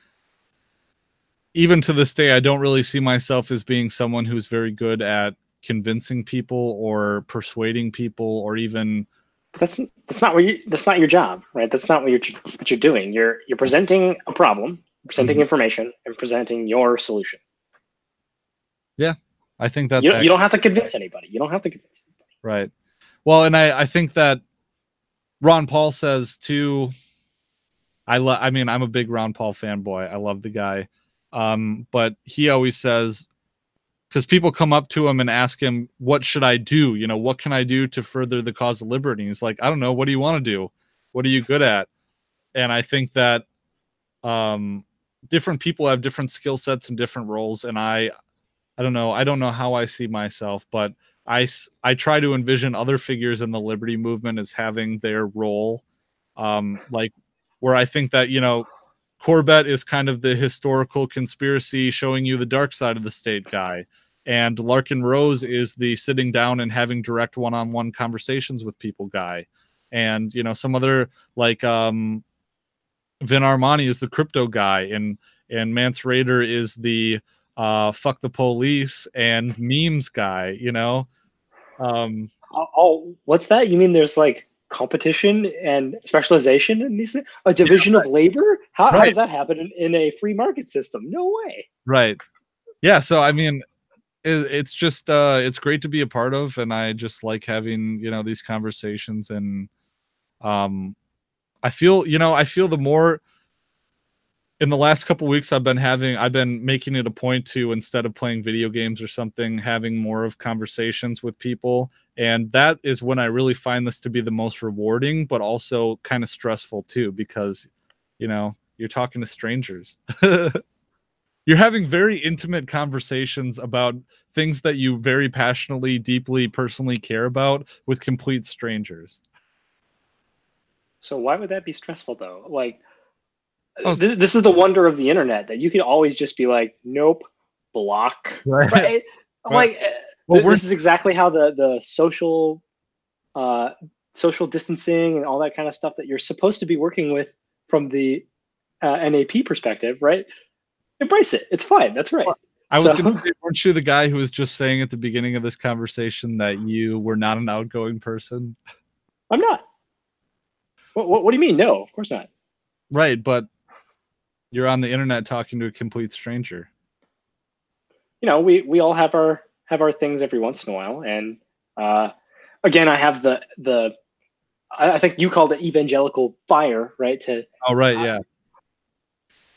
Speaker 1: even to this day, I don't really see myself as being someone who's very good at convincing people or persuading people, or even.
Speaker 2: That's not your job, right? That's not what you're doing. You're presenting a problem, presenting information, and presenting your solution.
Speaker 1: Yeah, I think that's.
Speaker 2: You don't have to convince anybody.
Speaker 1: Right. Well, and I think that Ron Paul says too. I mean, I'm a big Ron Paul fanboy. I love the guy. But he always says, because people come up to him and ask him, what should I do? You know, what can I do to further the cause of liberty? And he's like, I don't know. What do you want to do? What are you good at? And I think that different people have different skill sets and different roles. And I don't know. I don't know how I see myself, but I try to envision other figures in the liberty movement as having their role. Like, where I think that, you know, Corbett is kind of the historical conspiracy showing you the dark side of the state guy. And Larkin Rose is the sitting down and having direct one-on-one conversations with people guy. And, you know, some other like Vin Armani is the crypto guy, and Mance Raider is the fuck the police and memes guy, you know?
Speaker 2: Oh, what's that? You mean there's like competition and specialization in these things? A division of labor? How does that happen in a free market system? No way.
Speaker 1: Right. Yeah. So, I mean, it's just, it's great to be a part of. And I just like having, you know, these conversations. And I feel the more in the last couple of weeks I've been making it a point to, instead of playing video games or something, having more of conversations with people. And that is when I really find this to be the most rewarding, but also kind of stressful too, because, you know, you're talking to strangers. You're having very intimate conversations about things that you very passionately, deeply, personally care about with complete strangers.
Speaker 2: So why would that be stressful though? Like, this is the wonder of the internet, that you can always just be like, nope, block,
Speaker 1: Right.
Speaker 2: right?
Speaker 1: Right.
Speaker 2: Like,
Speaker 1: Well,
Speaker 2: this is exactly how the social distancing and all that kind of stuff that you're supposed to be working with from the NAP perspective, right? Embrace it. It's fine. That's right.
Speaker 1: I was
Speaker 2: So
Speaker 1: going to say, weren't you the guy who was just saying at the beginning of this conversation that you were not an outgoing person?
Speaker 2: I'm not. What do you mean? No, of course not.
Speaker 1: Right, but you're on the internet talking to a complete stranger.
Speaker 2: You know, we all have our things every once in a while, and again, I have the I think you called it evangelical fire, right? To
Speaker 1: Oh, right, yeah.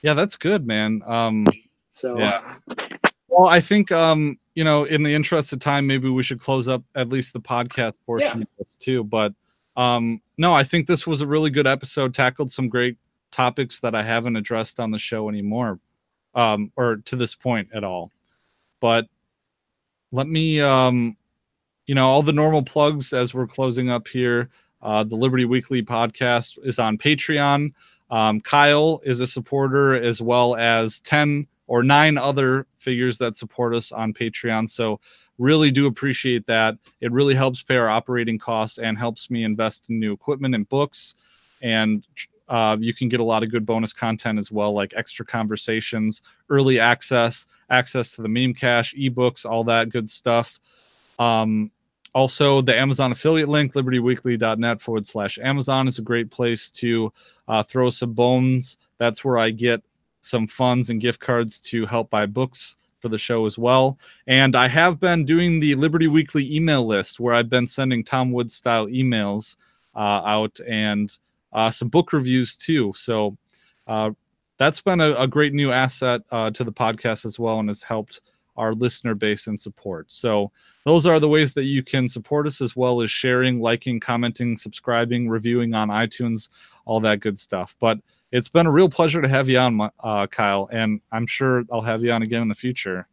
Speaker 1: Yeah, that's good, man.
Speaker 2: so
Speaker 1: Yeah. Well, I think you know, in the interest of time, maybe we should close up at least the podcast portion
Speaker 2: yeah.
Speaker 1: of this too. But no, I think this was a really good episode, tackled some great topics that I haven't addressed on the show anymore, or to this point at all. But let me you know, all the normal plugs as we're closing up here. The Liberty Weekly podcast is on Patreon. Kyle is a supporter, as well as 10 or 9 other figures that support us on Patreon. So really do appreciate that. It really helps pay our operating costs and helps me invest in new equipment and books. And you can get a lot of good bonus content as well, like extra conversations, early access, access to the meme cache, ebooks, all that good stuff. Also, the Amazon affiliate link, libertyweekly.net/Amazon, is a great place to throw some bones. That's where I get some funds and gift cards to help buy books for the show as well. And I have been doing the Liberty Weekly email list, where I've been sending Tom Woods style emails out, and some book reviews too. So that's been a great new asset to the podcast as well, and has helped our listener base and support. So those are the ways that you can support us, as well as sharing, liking, commenting, subscribing, reviewing on iTunes, all that good stuff. But it's been a real pleasure to have you on, Kyle, and I'm sure I'll have you on again in the future.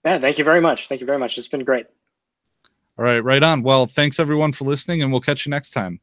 Speaker 2: Yeah, thank you very much. Thank you very much. It's been great.
Speaker 1: All right, right on. Well, thanks everyone for listening, and we'll catch you next time.